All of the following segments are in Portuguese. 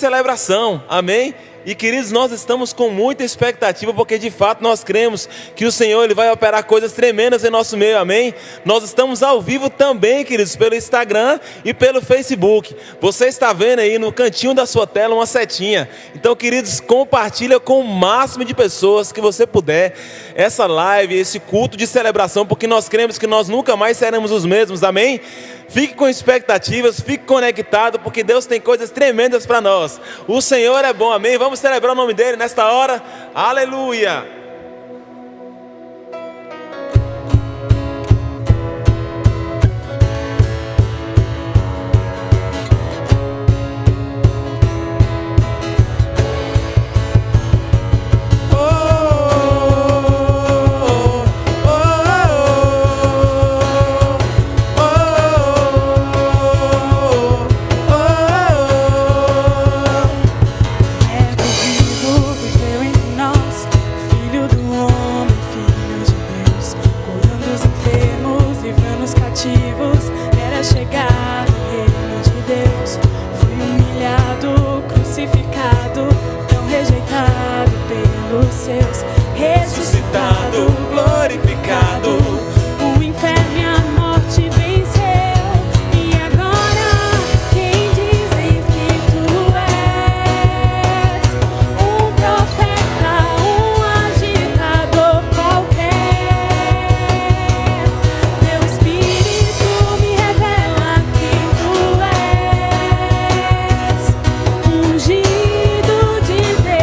celebração, amém? E queridos, nós estamos com muita expectativa, porque de fato nós cremos que o Senhor Ele vai operar coisas tremendas em nosso meio, amém? Nós estamos ao vivo também, queridos, pelo Instagram e pelo Facebook. Você está vendo aí no cantinho da sua tela uma setinha. Então, queridos, compartilha com o máximo de pessoas que você puder essa live, esse culto de celebração, porque nós cremos que nós nunca mais seremos os mesmos, amém? Fique com expectativas, fique conectado, porque Deus tem coisas tremendas para nós. O Senhor é bom, amém? Vamos celebrar o nome dele nesta hora. Aleluia! Ressuscitado, glorificado, o inferno e a morte venceu. E agora quem dizes que tu és? Um profeta, um agitador qualquer. Teu Espírito me revela quem tu és, ungido de Deus.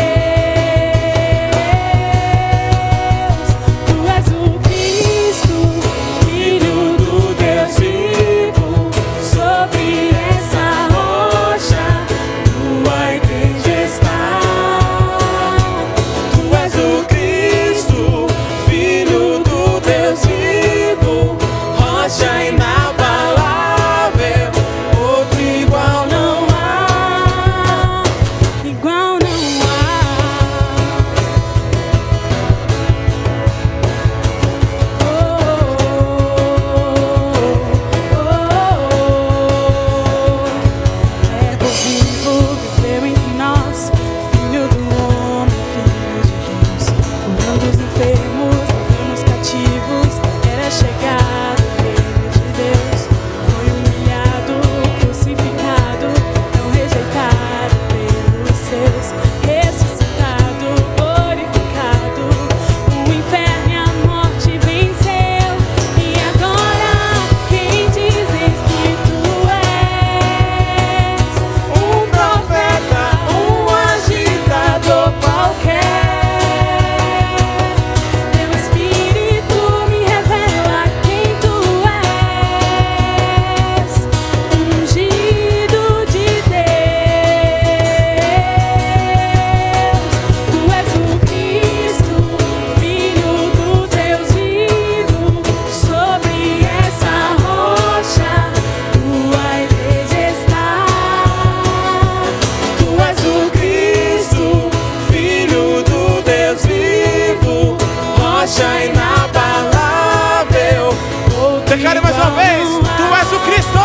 Declare mais uma vez: Tu és o Cristo!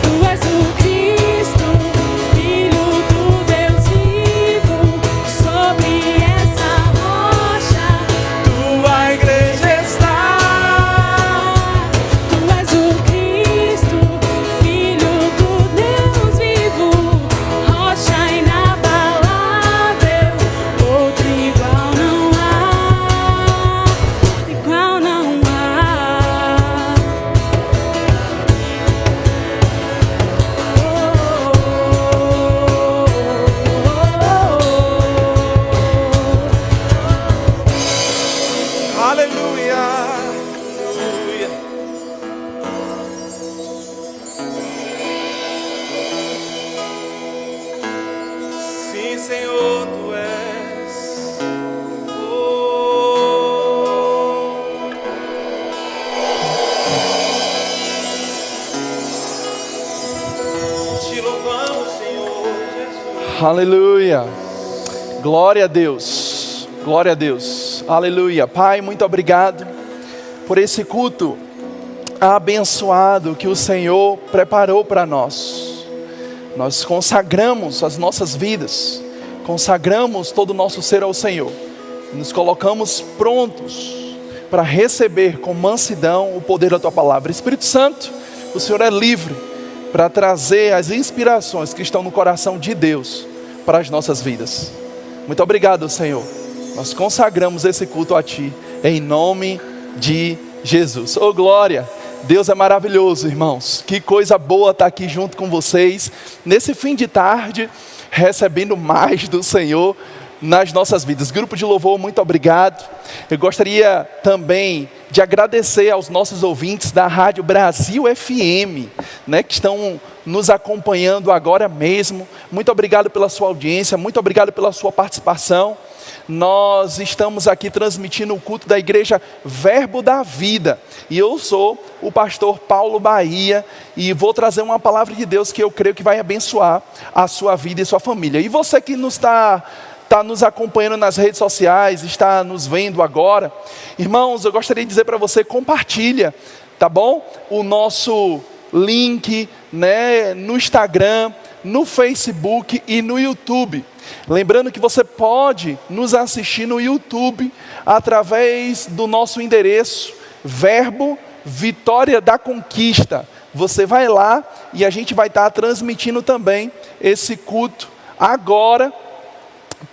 Tu és o Cristo, Filho do Deus vivo. Sobre essa rocha Tua igreja está. Tu és o Cristo, Filho do Deus vivo. Rocha inabalável, outro igual não há. Igual não há. Aleluia! Aleluia! Sim, Senhor, Tu és. Te louvamos, Senhor Jesus. Aleluia. Glória a Deus. Glória a Deus. Aleluia. Pai, muito obrigado por esse culto abençoado que o Senhor preparou para nós. nós consagramos as nossas vidas, consagramos todo o nosso ser ao Senhor, nos colocamos prontos para receber com mansidão o poder da Tua palavra. Espírito Santo, o Senhor é livre para trazer as inspirações que estão no coração de Deus para as nossas vidas. Muito obrigado, Senhor. Nós consagramos esse culto a Ti, em nome de Jesus. Oh, glória! Deus é maravilhoso, irmãos. Que coisa boa estar aqui junto com vocês, nesse fim de tarde, recebendo mais do Senhor nas nossas vidas. Grupo de louvor, muito obrigado. Eu gostaria também de agradecer aos nossos ouvintes da Rádio Brasil FM, né, que estão nos acompanhando agora mesmo. Muito obrigado pela sua audiência, muito obrigado pela sua participação. Nós estamos aqui transmitindo o culto da igreja Verbo da Vida. E eu sou o pastor Paulo Bahia e vou trazer uma palavra de Deus que eu creio que vai abençoar a sua vida e sua família. E você que está nos acompanhando nas redes sociais, está nos vendo agora, irmãos, eu gostaria de dizer para você, compartilha, tá bom? O nosso link, né, no Instagram, no Facebook e no YouTube. Lembrando que você pode nos assistir no YouTube através do nosso endereço Verbo Vitória da Conquista. Você vai lá e a gente vai estar transmitindo também esse culto agora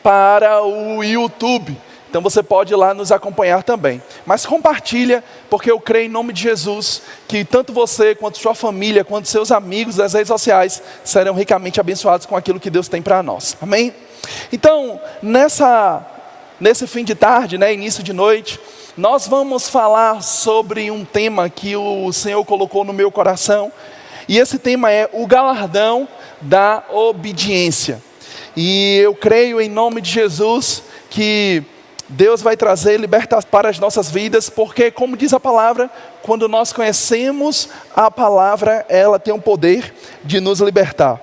para o YouTube. Então você pode ir lá nos acompanhar também. Mas compartilha, porque eu creio em nome de Jesus que tanto você, quanto sua família, quanto seus amigos das redes sociais serão ricamente abençoados com aquilo que Deus tem para nós. Amém? Então, nesse fim de tarde, né, início de noite, nós vamos falar sobre um tema que o Senhor colocou no meu coração. E esse tema é o galardão da obediência. E eu creio em nome de Jesus que Deus vai trazer libertação para as nossas vidas, porque como diz a palavra, quando nós conhecemos a palavra, ela tem o poder de nos libertar.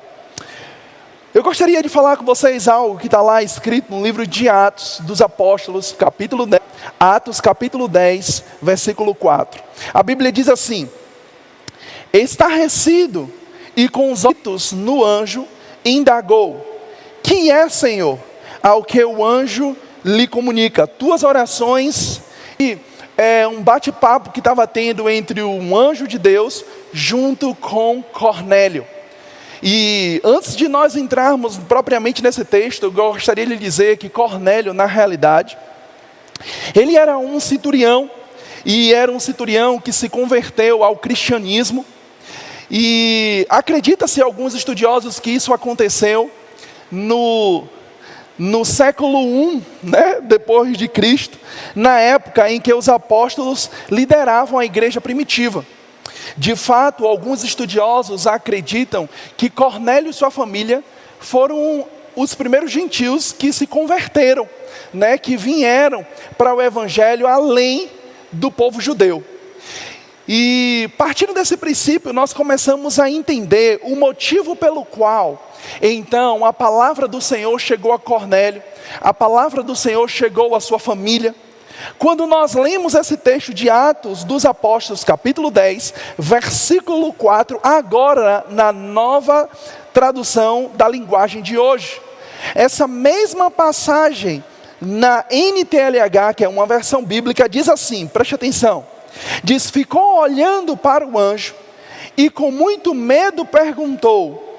Eu gostaria de falar com vocês algo que está lá escrito no livro de Atos dos Apóstolos, capítulo 10, Atos capítulo 10, versículo 4. A Bíblia diz assim: estarrecido e com os olhos no anjo, indagou: quem é, Senhor? Ao que o anjo lhe comunica: tuas orações. E um bate-papo que estava tendo entre um anjo de Deus junto com Cornélio. E antes de nós entrarmos propriamente nesse texto, eu gostaria de lhe dizer que Cornélio, na realidade, ele era um centurião, e era um centurião que se converteu ao cristianismo. E acredita-se alguns estudiosos que isso aconteceu no século I, né, depois de Cristo, na época em que os apóstolos lideravam a igreja primitiva. De fato, alguns estudiosos acreditam que Cornélio e sua família foram os primeiros gentios que se converteram, né, que vieram para o evangelho além do povo judeu. E partindo desse princípio, nós começamos a entender o motivo pelo qual, então, a palavra do Senhor chegou a Cornélio, a palavra do Senhor chegou à sua família. Quando nós lemos esse texto de Atos dos Apóstolos, capítulo 10, versículo 4, agora na nova tradução da linguagem de hoje. Essa mesma passagem na NTLH, que é uma versão bíblica, diz assim, preste atenção. Diz: ficou olhando para o anjo e com muito medo perguntou: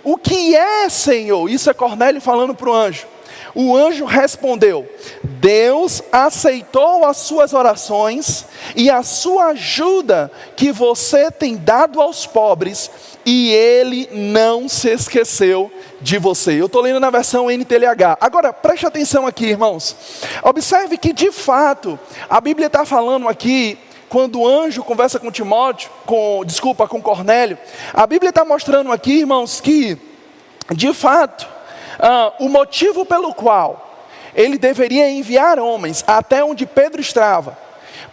o que é, Senhor? Isso é Cornélio falando para o anjo. O anjo respondeu: Deus aceitou as suas orações e a sua ajuda que você tem dado aos pobres, e Ele não se esqueceu de você. Eu estou lendo na versão NTLH. Agora, preste atenção aqui, irmãos. Observe que, de fato, a Bíblia está falando aqui, quando o anjo conversa com com Cornélio, a Bíblia está mostrando aqui, irmãos, que, de fato, o motivo pelo qual ele deveria enviar homens até onde Pedro estava,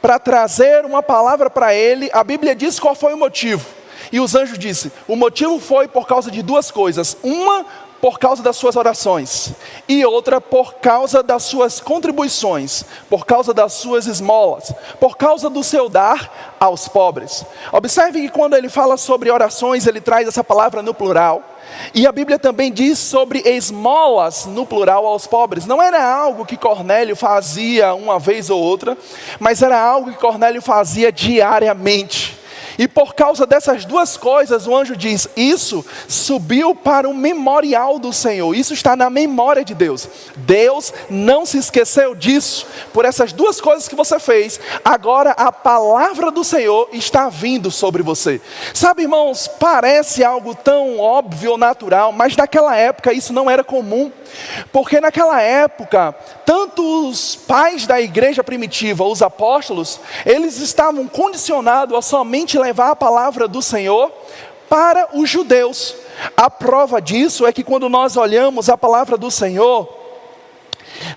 para trazer uma palavra para ele, a Bíblia diz qual foi o motivo. E os anjos disseram: o motivo foi por causa de duas coisas. Uma, por causa das suas orações, e outra por causa das suas contribuições, por causa das suas esmolas, por causa do seu dar aos pobres. Observe que quando ele fala sobre orações, ele traz essa palavra no plural. E a Bíblia também diz sobre esmolas no plural aos pobres. Não era algo que Cornélio fazia uma vez ou outra, mas era algo que Cornélio fazia diariamente. E por causa dessas duas coisas, o anjo diz, isso subiu para o memorial do Senhor. Isso está na memória de Deus. Deus não se esqueceu disso. Por essas duas coisas que você fez, agora a palavra do Senhor está vindo sobre você. Sabe, irmãos, parece algo tão óbvio, natural, mas naquela época isso não era comum. Porque naquela época, tanto os pais da igreja primitiva, os apóstolos, eles estavam condicionados a somente levar a palavra do Senhor para os judeus. A prova disso é que quando nós olhamos a palavra do Senhor,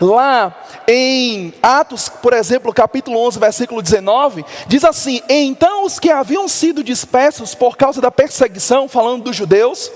lá em Atos, por exemplo, capítulo 11, versículo 19, diz assim: então os que haviam sido dispersos por causa da perseguição, falando dos judeus,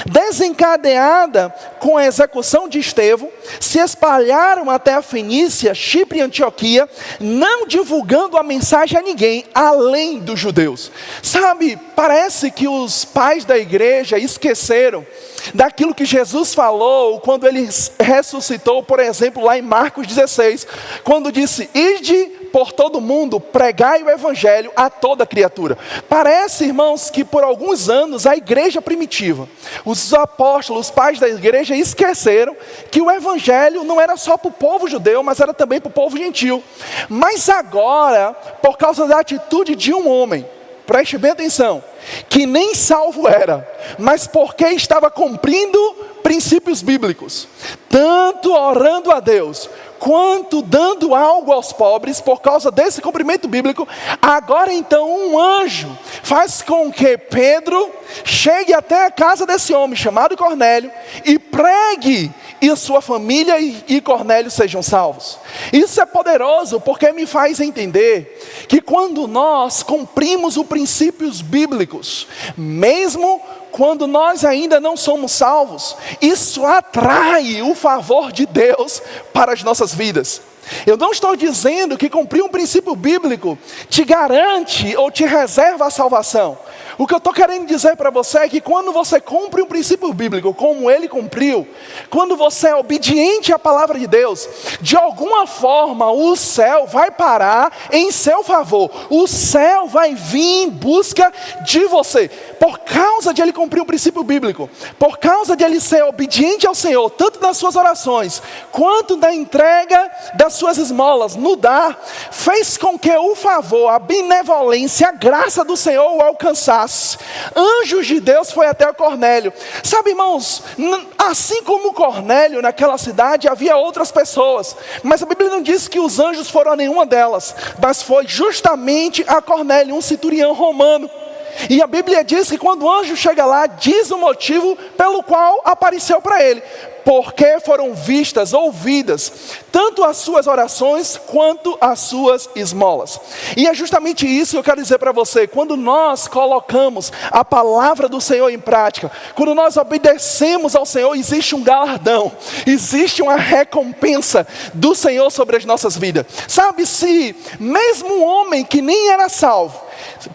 desencadeada com a execução de Estevão, se espalharam até a Fenícia, Chipre e Antioquia, não divulgando a mensagem a ninguém, além dos judeus. Sabe, parece que os pais da igreja esqueceram daquilo que Jesus falou quando ele ressuscitou, por exemplo, lá em Marcos 16, quando disse: ide por todo mundo, pregai o evangelho a toda criatura. Parece, irmãos, que por alguns anos a igreja primitiva, os apóstolos, os pais da igreja esqueceram que o evangelho não era só para o povo judeu, mas era também para o povo gentil. Mas agora, por causa da atitude de um homem, preste bem atenção, que nem salvo era, mas porque estava cumprindo princípios bíblicos, tanto orando a Deus, quanto dando algo aos pobres, por causa desse cumprimento bíblico, agora então um anjo faz com que Pedro chegue até a casa desse homem chamado Cornélio e pregue, e sua família e Cornélio sejam salvos. Isso é poderoso porque me faz entender que quando nós cumprimos os princípios bíblicos, mesmo quando nós ainda não somos salvos, isso atrai o favor de Deus para as nossas vidas. Eu não estou dizendo que cumprir um princípio bíblico te garante ou te reserva a salvação. O que eu estou querendo dizer para você é que quando você cumpre um princípio bíblico como ele cumpriu, quando você é obediente à palavra de Deus, de alguma forma o céu vai parar em seu favor. O céu vai vir em busca de você, por causa de ele cumprir um princípio bíblico, por causa de ele ser obediente ao Senhor, tanto nas suas orações, quanto na entrega das suas esmolas, no dar, fez com que o favor, a benevolência, a graça do Senhor o alcançasse. Anjos de Deus foi até Cornélio. Sabe, irmãos, assim como Cornélio naquela cidade, havia outras pessoas, mas a Bíblia não diz que os anjos foram a nenhuma delas, mas foi justamente a Cornélio, um centurião romano. E a Bíblia diz que quando o anjo chega lá, diz o motivo pelo qual apareceu para ele: porque foram vistas, ouvidas, tanto as suas orações, quanto as suas esmolas. E é justamente isso que eu quero dizer para você. Quando nós colocamos a palavra do Senhor em prática, quando nós obedecemos ao Senhor, existe um galardão, existe uma recompensa do Senhor sobre as nossas vidas. Sabe, se mesmo um homem que nem era salvo,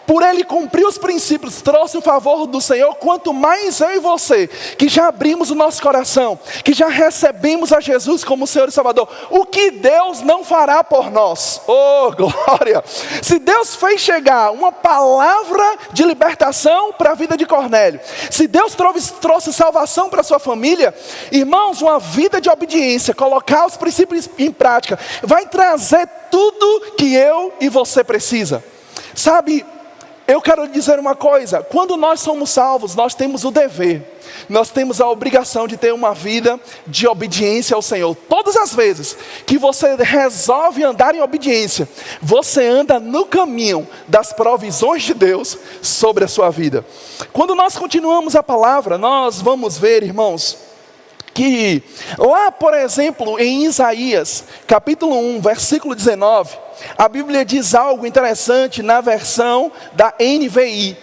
por ele cumprir os princípios, trouxe o favor do Senhor, quanto mais eu e você, que já abrimos o nosso coração, que já recebemos a Jesus como Senhor e Salvador, o que Deus não fará por nós? Oh, glória! Se Deus fez chegar uma palavra de libertação para a vida de Cornélio, se Deus trouxe salvação para a sua família, irmãos, uma vida de obediência, colocar os princípios em prática, vai trazer tudo que eu e você precisa. Sabe, eu quero dizer uma coisa: quando nós somos salvos, nós temos o dever, nós temos a obrigação de ter uma vida de obediência ao Senhor. Todas as vezes que você resolve andar em obediência, você anda no caminho das provisões de Deus sobre a sua vida. Quando nós continuamos a palavra, nós vamos ver, irmãos, que lá, por exemplo, em Isaías, capítulo 1, versículo 19, a Bíblia diz algo interessante na versão da NVI.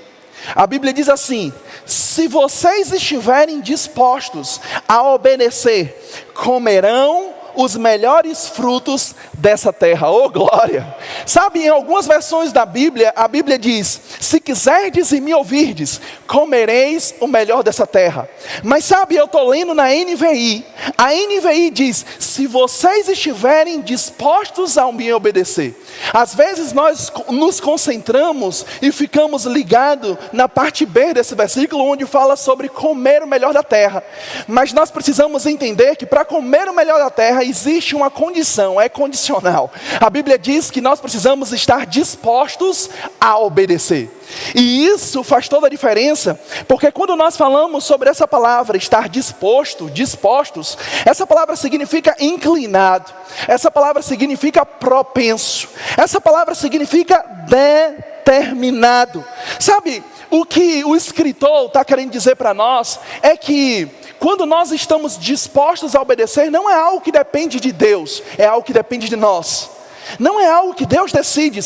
A Bíblia diz assim: se vocês estiverem dispostos a obedecer, comerão os melhores frutos dessa terra. Oh, glória! Sabe, em algumas versões da Bíblia, a Bíblia diz: se quiserdes e me ouvirdes, comereis o melhor dessa terra. Mas sabe, eu estou lendo na NVI. A NVI diz: se vocês estiverem dispostos a me obedecer. Às vezes nós nos concentramos e ficamos ligados na parte B desse versículo, onde fala sobre comer o melhor da terra. Mas nós precisamos entender que para comer o melhor da terra existe uma condição, é condicional. A Bíblia diz que nós precisamos estar dispostos a obedecer. E isso faz toda a diferença, porque quando nós falamos sobre essa palavra, estar dispostos, essa palavra significa inclinado, essa palavra significa propenso, essa palavra significa determinado. Sabe, o que o escritor está querendo dizer para nós é que quando nós estamos dispostos a obedecer, não é algo que depende de Deus, é algo que depende de nós. Não é algo que Deus decide,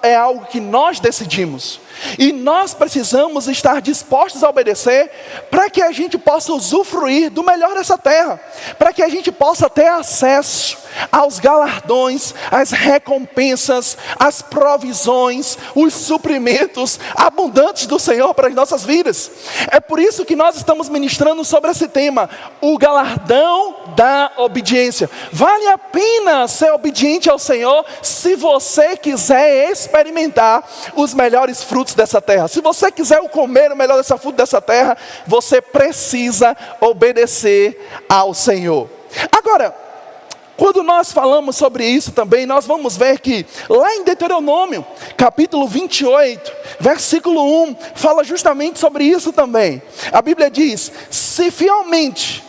é algo que nós decidimos. E nós precisamos estar dispostos a obedecer para que a gente possa usufruir do melhor dessa terra, para que a gente possa ter acesso aos galardões, às recompensas, às provisões, os suprimentos abundantes do Senhor para as nossas vidas. É por isso que nós estamos ministrando sobre esse tema, o galardão da obediência. Vale a pena ser obediente ao Senhor se você quiser experimentar os melhores frutos dessa terra. Se você quiser comer o melhor dessa fruta dessa terra, você precisa obedecer ao Senhor. Agora, quando nós falamos sobre isso também, nós vamos ver que lá em Deuteronômio, capítulo 28, versículo 1, fala justamente sobre isso também. A Bíblia diz: se fielmente,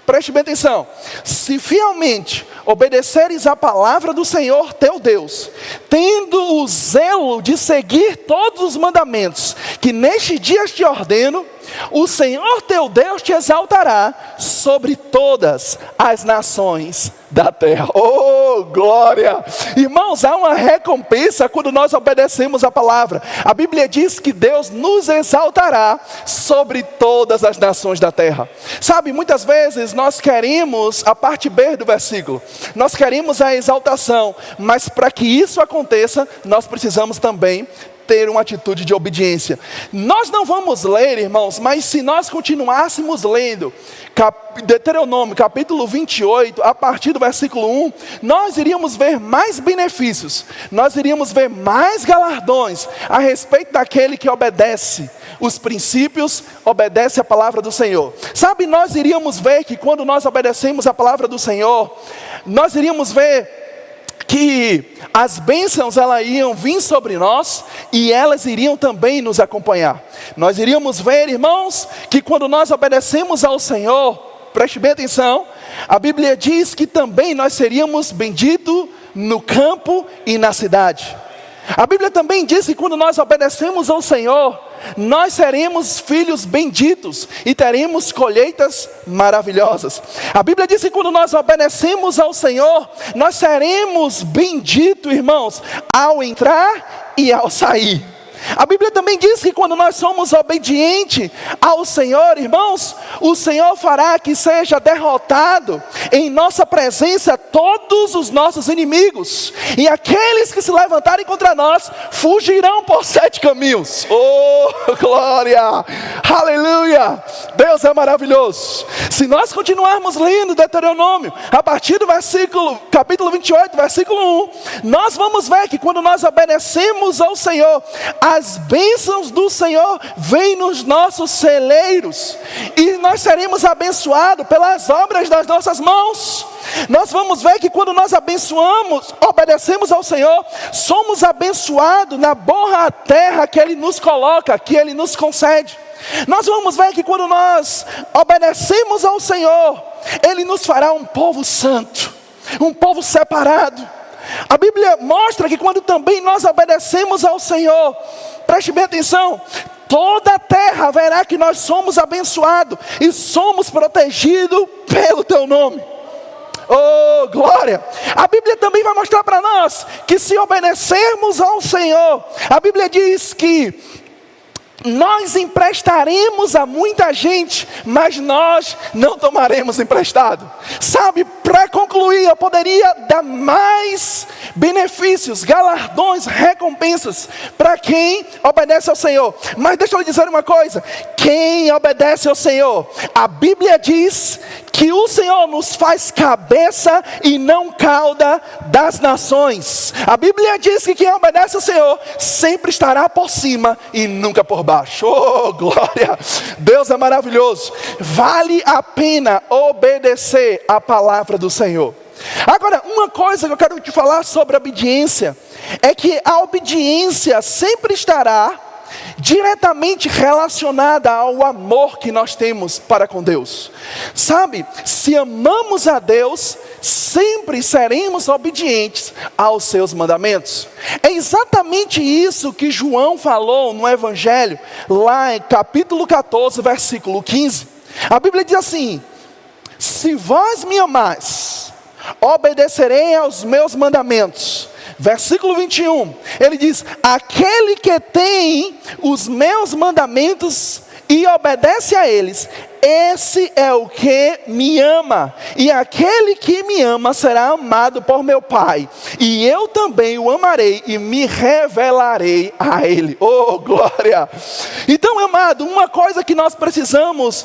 preste bem atenção, se fielmente obedeceres a palavra do Senhor teu Deus, tendo o zelo de seguir todos os mandamentos que neste dia te ordeno, o Senhor teu Deus te exaltará sobre todas as nações da terra. Oh, glória! Irmãos, há uma recompensa quando nós obedecemos a palavra. A Bíblia diz que Deus nos exaltará sobre todas as nações da terra. Sabe, muitas vezes nós queremos a parte B do versículo. Nós queremos a exaltação, mas para que isso aconteça, nós precisamos também ter uma atitude de obediência. Nós não vamos ler, irmãos, mas se nós continuássemos lendo Deuteronômio capítulo 28, a partir do versículo 1, nós iríamos ver mais benefícios, nós iríamos ver mais galardões a respeito daquele que obedece os princípios, obedece a palavra do Senhor. Sabe, nós iríamos ver que quando nós obedecemos a palavra do Senhor, nós iríamos ver que as bênçãos elas iam vir sobre nós e elas iriam também nos acompanhar. Nós iríamos ver, irmãos, que quando nós obedecemos ao Senhor, preste bem atenção, a Bíblia diz que também nós seríamos benditos no campo e na cidade. A Bíblia também diz que quando nós obedecemos ao Senhor, nós seremos filhos benditos e teremos colheitas maravilhosas. A Bíblia diz que quando nós obedecemos ao Senhor, nós seremos benditos, irmãos, ao entrar e ao sair. A Bíblia também diz que quando nós somos obedientes ao Senhor, irmãos, o Senhor fará que seja derrotado em nossa presença todos os nossos inimigos, e aqueles que se levantarem contra nós fugirão por 7 caminhos. Oh, glória! Aleluia! Deus é maravilhoso. Se nós continuarmos lendo Deuteronômio, a partir do capítulo 28, versículo 1, nós vamos ver que quando nós obedecemos ao Senhor, as bênçãos do Senhor vêm nos nossos celeiros, e nós seremos abençoados pelas obras das nossas mãos. Nós vamos ver que quando nós obedecemos ao Senhor, somos abençoados na boa terra que Ele nos coloca, que Ele nos concede. Nós vamos ver que quando nós obedecemos ao Senhor, Ele nos fará um povo santo, um povo separado. A Bíblia mostra que quando também nós obedecemos ao Senhor, preste bem atenção, toda a terra verá que nós somos abençoados e somos protegidos pelo Teu nome. Oh, glória! A Bíblia também vai mostrar para nós que se obedecermos ao Senhor, a Bíblia diz que Nós emprestaremos a muita gente, mas nós não tomaremos emprestado. Sabe, para concluir, eu poderia dar mais benefícios, galardões, recompensas para quem obedece ao Senhor. Mas deixa eu lhe dizer uma coisa: quem obedece ao Senhor, a Bíblia diz que o Senhor nos faz cabeça e não cauda das nações. A Bíblia diz que quem obedece ao Senhor sempre estará por cima e nunca por baixo. Oh, glória! Deus é maravilhoso. Vale a pena obedecer a palavra do Senhor. Agora, uma coisa que eu quero te falar sobre a obediência é que a obediência sempre estará diretamente relacionada ao amor que nós temos para com Deus. Sabe, se amamos a Deus, sempre seremos obedientes aos seus mandamentos. É exatamente isso que João falou no Evangelho, lá em capítulo 14, versículo 15. A Bíblia diz assim: se vós me amais, obedecerei aos meus mandamentos. Versículo 21, ele diz: aquele que tem os meus mandamentos e obedece a eles, esse é o que me ama. E aquele que me ama será amado por meu Pai. E eu também o amarei e me revelarei a ele. Oh, glória! Então, amado, uma coisa que nós precisamos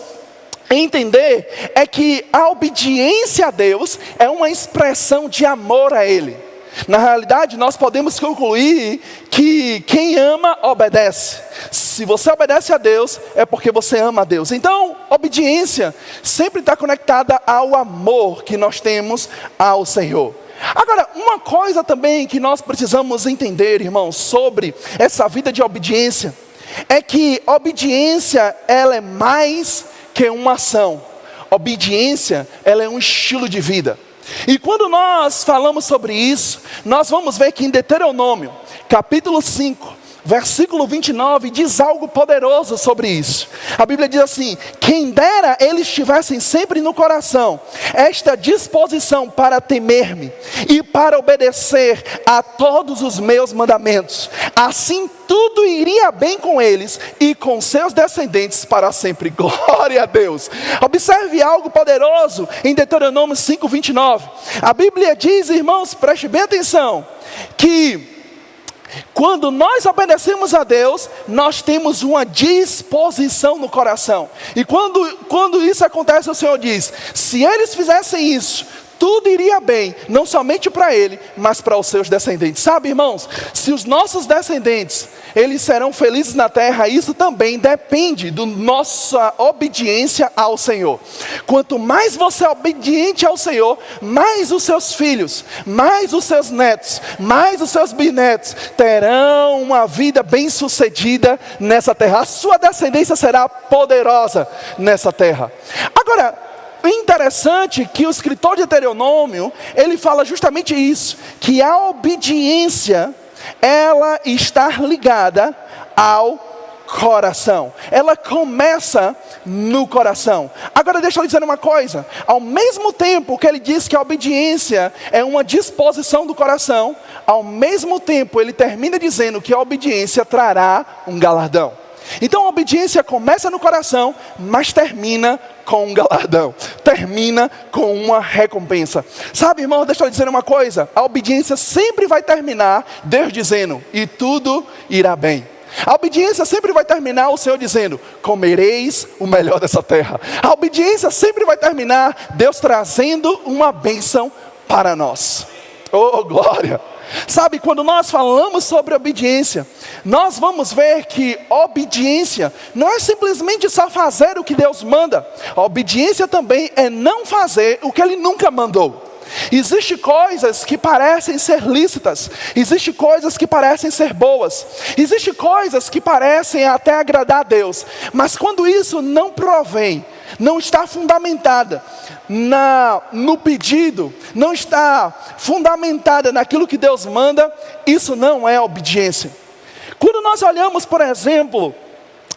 entender é que a obediência a Deus é uma expressão de amor a Ele. Na realidade, nós podemos concluir que quem ama, obedece. Se você obedece a Deus, é porque você ama a Deus. Então, obediência sempre está conectada ao amor que nós temos ao Senhor. Agora, uma coisa também que nós precisamos entender, irmãos, sobre essa vida de obediência, é que obediência, ela é mais que uma ação. Obediência, ela é um estilo de vida. E quando nós falamos sobre isso, nós vamos ver que em Deuteronômio, capítulo 5, versículo 29, diz algo poderoso sobre isso. A Bíblia diz assim: quem dera eles tivessem sempre no coração esta disposição para temer-me e para obedecer a todos os meus mandamentos, assim tudo iria bem com eles e com seus descendentes para sempre. Glória a Deus. Observe algo poderoso em Deuteronômio 5, 29. A Bíblia diz, irmãos, preste bem atenção, que quando nós obedecemos a Deus, nós temos uma disposição no coração. E quando isso acontece, o Senhor diz: se eles fizessem isso, tudo iria bem, não somente para ele, mas para os seus descendentes. Sabe, irmãos, se os nossos descendentes, eles serão felizes na terra, isso também depende da nossa obediência ao Senhor. Quanto mais você é obediente ao Senhor, mais os seus filhos, mais os seus netos, mais os seus bisnetos terão uma vida bem-sucedida nessa terra. A sua descendência será poderosa nessa terra. Agora, é interessante que o escritor de Deuteronômio, ele fala justamente isso, que a obediência, ela está ligada ao coração. Ela começa no coração. Agora deixa eu dizer uma coisa: ao mesmo tempo que ele diz que a obediência é uma disposição do coração, ao mesmo tempo ele termina dizendo que a obediência trará um galardão. Então a obediência começa no coração, mas termina com um galardão, termina com uma recompensa. Sabe, irmão, deixa eu dizer uma coisa: a obediência sempre vai terminar Deus dizendo: e tudo irá bem. A obediência sempre vai terminar o Senhor dizendo: comereis o melhor dessa terra. A obediência sempre vai terminar Deus trazendo uma bênção para nós. Oh, glória! Sabe, quando nós falamos sobre obediência, nós vamos ver que obediência não é simplesmente só fazer o que Deus manda. A obediência também é não fazer o que Ele nunca mandou. Existem coisas que parecem ser lícitas, existem coisas que parecem ser boas, existem coisas que parecem até agradar a Deus, mas quando isso não provém, não está fundamentada no pedido, não está fundamentada naquilo que Deus manda, isso não é obediência. Quando nós olhamos, por exemplo,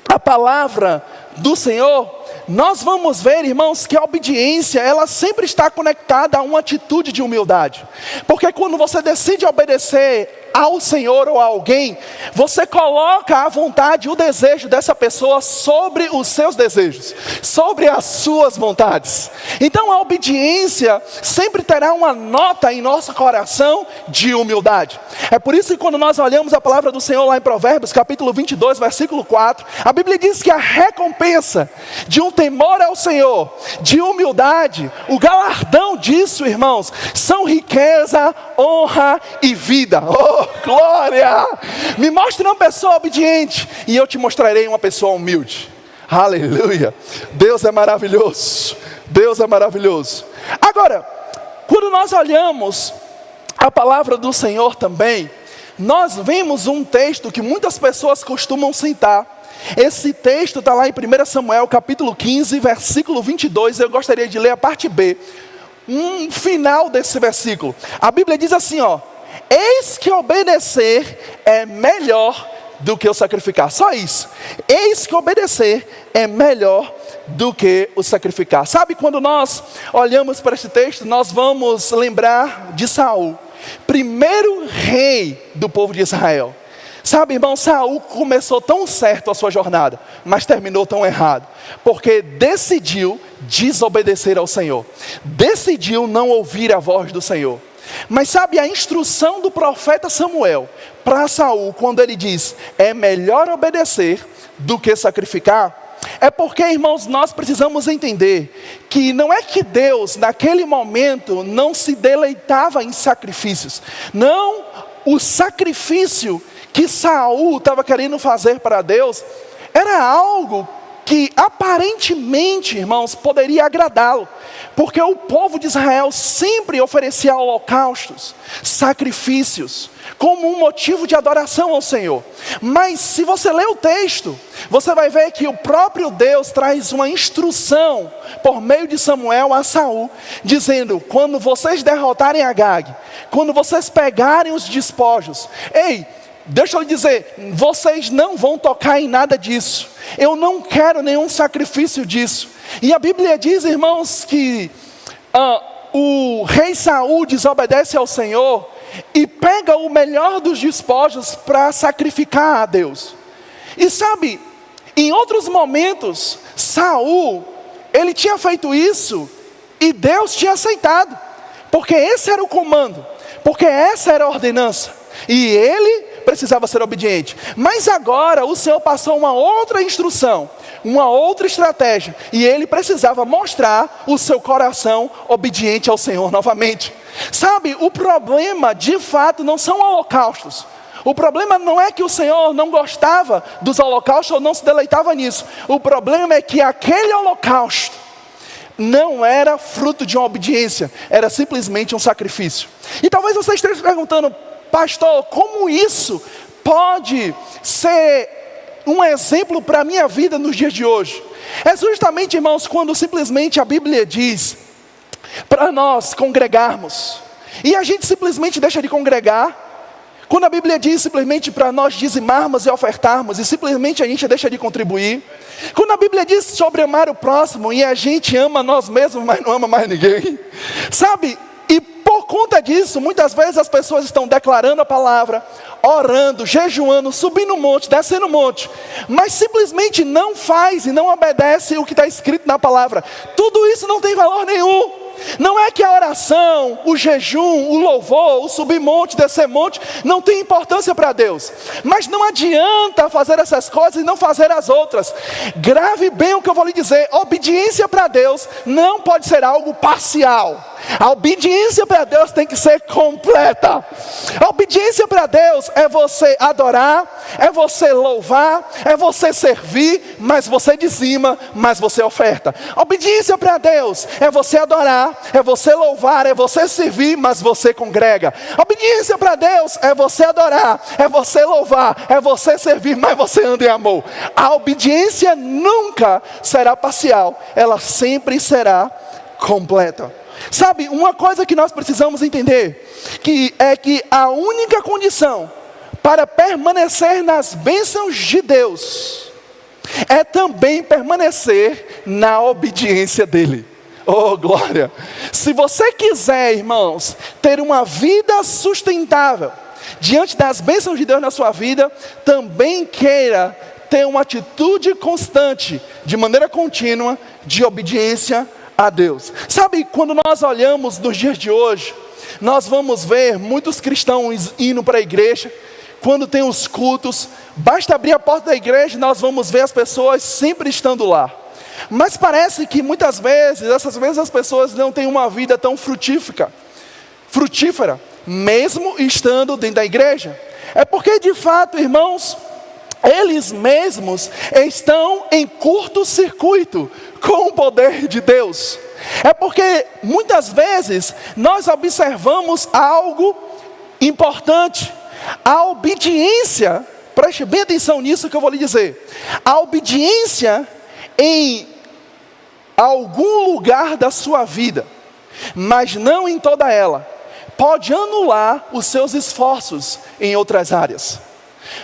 a palavra do Senhor, nós vamos ver, irmãos, que a obediência, ela sempre está conectada a uma atitude de humildade. Porque quando você decide obedecer ao Senhor ou a alguém, você coloca a vontade, o desejo dessa pessoa sobre os seus desejos, sobre as suas vontades. Então a obediência sempre terá uma nota em nosso coração de humildade. É por isso que quando nós olhamos a palavra do Senhor lá em Provérbios, capítulo 22, versículo 4, a Bíblia diz que a recompensa de um temor ao Senhor, de humildade, o galardão disso, irmãos, são riqueza, honra e vida. Oh, glória! Me mostre uma pessoa obediente e eu te mostrarei uma pessoa humilde. Aleluia! Deus é maravilhoso. Deus é maravilhoso. Agora, quando nós olhamos a palavra do Senhor também, nós vemos um texto que muitas pessoas costumam citar. Esse texto está lá em 1 Samuel capítulo 15, versículo 22. Eu gostaria de ler a parte B, um final desse versículo. A Bíblia diz assim, ó: eis que obedecer é melhor do que o sacrificar. Só isso. Eis que obedecer é melhor do que o sacrificar. Sabe, quando nós olhamos para esse texto, nós vamos lembrar de Saul, primeiro rei do povo de Israel. Sabe, irmão, Saul começou tão certo a sua jornada, mas terminou tão errado, porque decidiu desobedecer ao Senhor, decidiu não ouvir a voz do Senhor. Mas sabe, a instrução do profeta Samuel para Saul, quando ele diz, é melhor obedecer do que sacrificar, é porque, irmãos, nós precisamos entender que não é que Deus, naquele momento, não se deleitava em sacrifícios. Não, o sacrifício que Saul estava querendo fazer para Deus era algo que aparentemente, irmãos, poderia agradá-lo, porque o povo de Israel sempre oferecia holocaustos, sacrifícios, como um motivo de adoração ao Senhor. Mas se você ler o texto, você vai ver que o próprio Deus traz uma instrução por meio de Samuel a Saul, dizendo, quando vocês derrotarem Agag, quando vocês pegarem os despojos, ei, deixa eu lhe dizer, vocês não vão tocar em nada disso. Eu não quero nenhum sacrifício disso. E a Bíblia diz, irmãos, que o rei Saul desobedece ao Senhor e pega o melhor dos despojos para sacrificar a Deus. E sabe, em outros momentos, Saul, ele tinha feito isso e Deus tinha aceitado, porque esse era o comando, porque essa era a ordenança. E ele precisava ser obediente. Mas agora o Senhor passou uma outra instrução, uma outra estratégia, e ele precisava mostrar o seu coração obediente ao Senhor novamente. Sabe, o problema de fato não são holocaustos. O problema não é que o Senhor não gostava dos holocaustos ou não se deleitava nisso. O problema é que aquele holocausto não era fruto de uma obediência, era simplesmente um sacrifício. E talvez você esteja se perguntando, pastor, como isso pode ser um exemplo para a minha vida nos dias de hoje? É justamente, irmãos, quando simplesmente a Bíblia diz para nós congregarmos, e a gente simplesmente deixa de congregar. Quando a Bíblia diz simplesmente para nós dizimarmos e ofertarmos, e simplesmente a gente deixa de contribuir. Quando a Bíblia diz sobre amar o próximo, e a gente ama nós mesmos, mas não ama mais ninguém. Sabe, e por conta disso, muitas vezes as pessoas estão declarando a palavra, orando, jejuando, subindo um monte, descendo um monte, mas simplesmente não faz e não obedece o que está escrito na palavra. Tudo isso não tem valor nenhum. Não é que a oração, o jejum, o louvor, o subir monte, descer monte, não tem importância para Deus. Mas não adianta fazer essas coisas e não fazer as outras. Grave bem o que eu vou lhe dizer. Obediência para Deus não pode ser algo parcial. A obediência para Deus tem que ser completa. A obediência para Deus é você adorar, é você louvar, é você servir, mas você dizima, mas você oferta. A obediência para Deus é você adorar, é você louvar, é você servir, mas você congrega. A obediência para Deus é você adorar, é você louvar, é você servir, mas você anda em amor. A obediência nunca será parcial, ela sempre será completa. Sabe, uma coisa que nós precisamos entender, que é que a única condição para permanecer nas bênçãos de Deus é também permanecer na obediência dEle. Oh, glória! Se você quiser, irmãos, ter uma vida sustentável, diante das bênçãos de Deus na sua vida, também queira ter uma atitude constante, de maneira contínua, de obediência a Deus. Sabe, quando nós olhamos nos dias de hoje, nós vamos ver muitos cristãos indo para a igreja. Quando tem os cultos, basta abrir a porta da igreja e nós vamos ver as pessoas sempre estando lá. Mas parece que muitas vezes, essas mesmas pessoas não têm uma vida tão frutífera, mesmo estando dentro da igreja. É porque de fato, irmãos, eles mesmos estão em curto-circuito com o poder de Deus. É porque muitas vezes nós observamos algo importante. A obediência, preste bem atenção nisso que eu vou lhe dizer. A obediência em algum lugar da sua vida, mas não em toda ela, pode anular os seus esforços em outras áreas.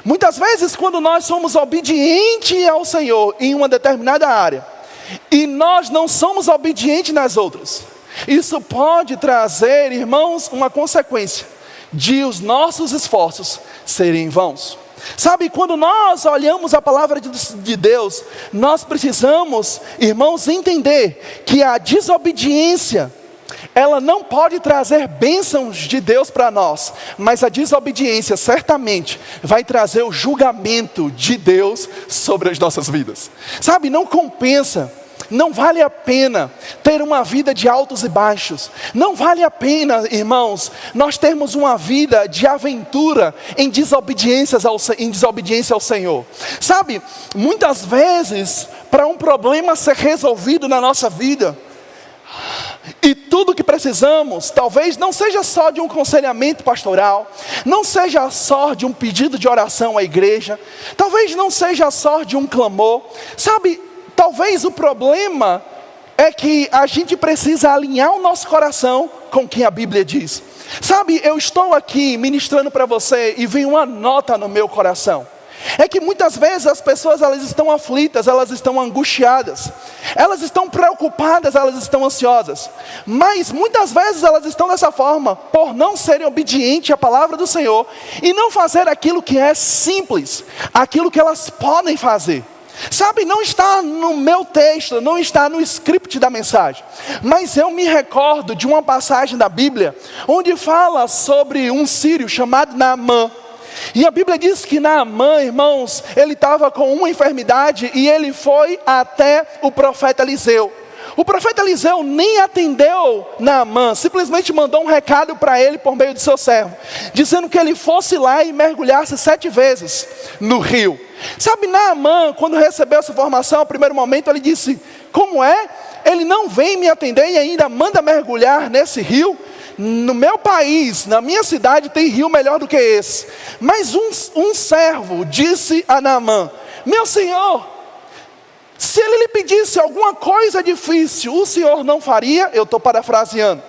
Muitas vezes, quando nós somos obedientes ao Senhor em uma determinada área, e nós não somos obedientes nas outras, isso pode trazer, irmãos, uma consequência de os nossos esforços serem vãos. Sabe, quando nós olhamos a palavra de Deus, nós precisamos, irmãos, entender que a desobediência, ela não pode trazer bênçãos de Deus para nós, mas a desobediência certamente vai trazer o julgamento de Deus sobre as nossas vidas. Sabe, não compensa. Não vale a pena ter uma vida de altos e baixos. Não vale a pena, irmãos, nós termos uma vida de aventura em desobediência ao Senhor. Sabe, muitas vezes, para um problema ser resolvido na nossa vida, e tudo que precisamos, talvez não seja só de um aconselhamento pastoral, não seja só de um pedido de oração à igreja, talvez não seja só de um clamor. Sabe, talvez o problema é que a gente precisa alinhar o nosso coração com o que a Bíblia diz. Sabe, eu estou aqui ministrando para você e vem uma nota no meu coração. É que muitas vezes as pessoas, elas estão aflitas, elas estão angustiadas, elas estão preocupadas, elas estão ansiosas. Mas muitas vezes elas estão dessa forma por não serem obedientes à palavra do Senhor e não fazer aquilo que é simples, aquilo que elas podem fazer. Sabe, não está no meu texto, não está no script da mensagem, mas eu me recordo de uma passagem da Bíblia, onde fala sobre um sírio chamado Naamã. E a Bíblia diz que Naamã, irmãos, ele estava com uma enfermidade e ele foi até o profeta Eliseu. O profeta Eliseu nem atendeu Naamã, simplesmente mandou um recado para ele por meio de seu servo, dizendo que ele fosse lá e mergulhasse 7 vezes no rio. Sabe, Naamã, quando recebeu essa informação, no primeiro momento ele disse: como é? Ele não vem me atender e ainda manda mergulhar nesse rio? No meu país, na minha cidade, tem rio melhor do que esse. Mas um servo disse a Naamã: meu senhor, se ele lhe pedisse alguma coisa difícil, o senhor não faria? Eu estou parafraseando.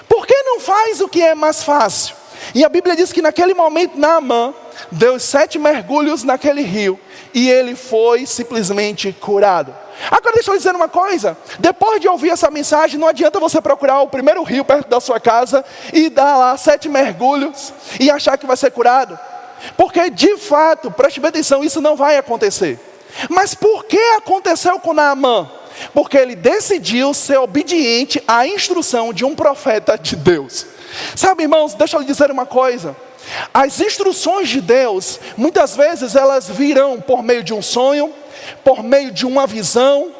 Por que não faz o que é mais fácil? E a Bíblia diz que naquele momento Naamã deu 7 mergulhos naquele rio e ele foi simplesmente curado. Agora deixa eu dizer uma coisa: depois de ouvir essa mensagem, não adianta você procurar o primeiro rio perto da sua casa e dar lá 7 mergulhos e achar que vai ser curado. Porque de fato, preste bem atenção, isso não vai acontecer. Mas por que aconteceu com Naamã? Porque ele decidiu ser obediente à instrução de um profeta de Deus. Sabe, irmãos, deixa eu lhe dizer uma coisa: as instruções de Deus, muitas vezes elas virão por meio de um sonho, por meio de uma visão,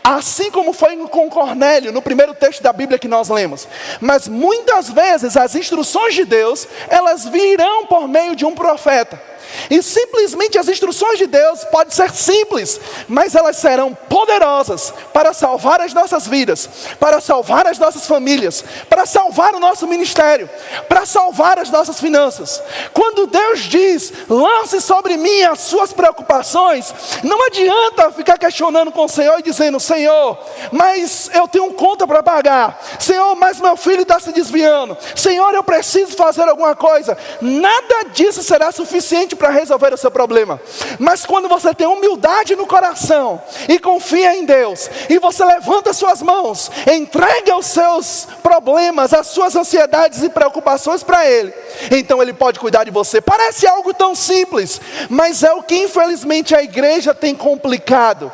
assim como foi com Cornélio, no primeiro texto da Bíblia que nós lemos. Mas muitas vezes as instruções de Deus, elas virão por meio de um profeta. E simplesmente as instruções de Deus podem ser simples, mas elas serão poderosas para salvar as nossas vidas, para salvar as nossas famílias, para salvar o nosso ministério, para salvar as nossas finanças. Quando Deus diz: lance sobre mim as suas preocupações, não adianta ficar questionando com o Senhor e dizendo: Senhor, mas eu tenho conta para pagar. Senhor, mas meu filho está se desviando. Senhor, eu preciso fazer alguma coisa. Nada disso será suficiente para resolver o seu problema. Mas quando você tem humildade no coração e confia em Deus, e você levanta suas mãos, entrega os seus problemas, as suas ansiedades e preocupações para Ele, então Ele pode cuidar de você. Parece algo tão simples, mas é o que infelizmente a igreja tem complicado.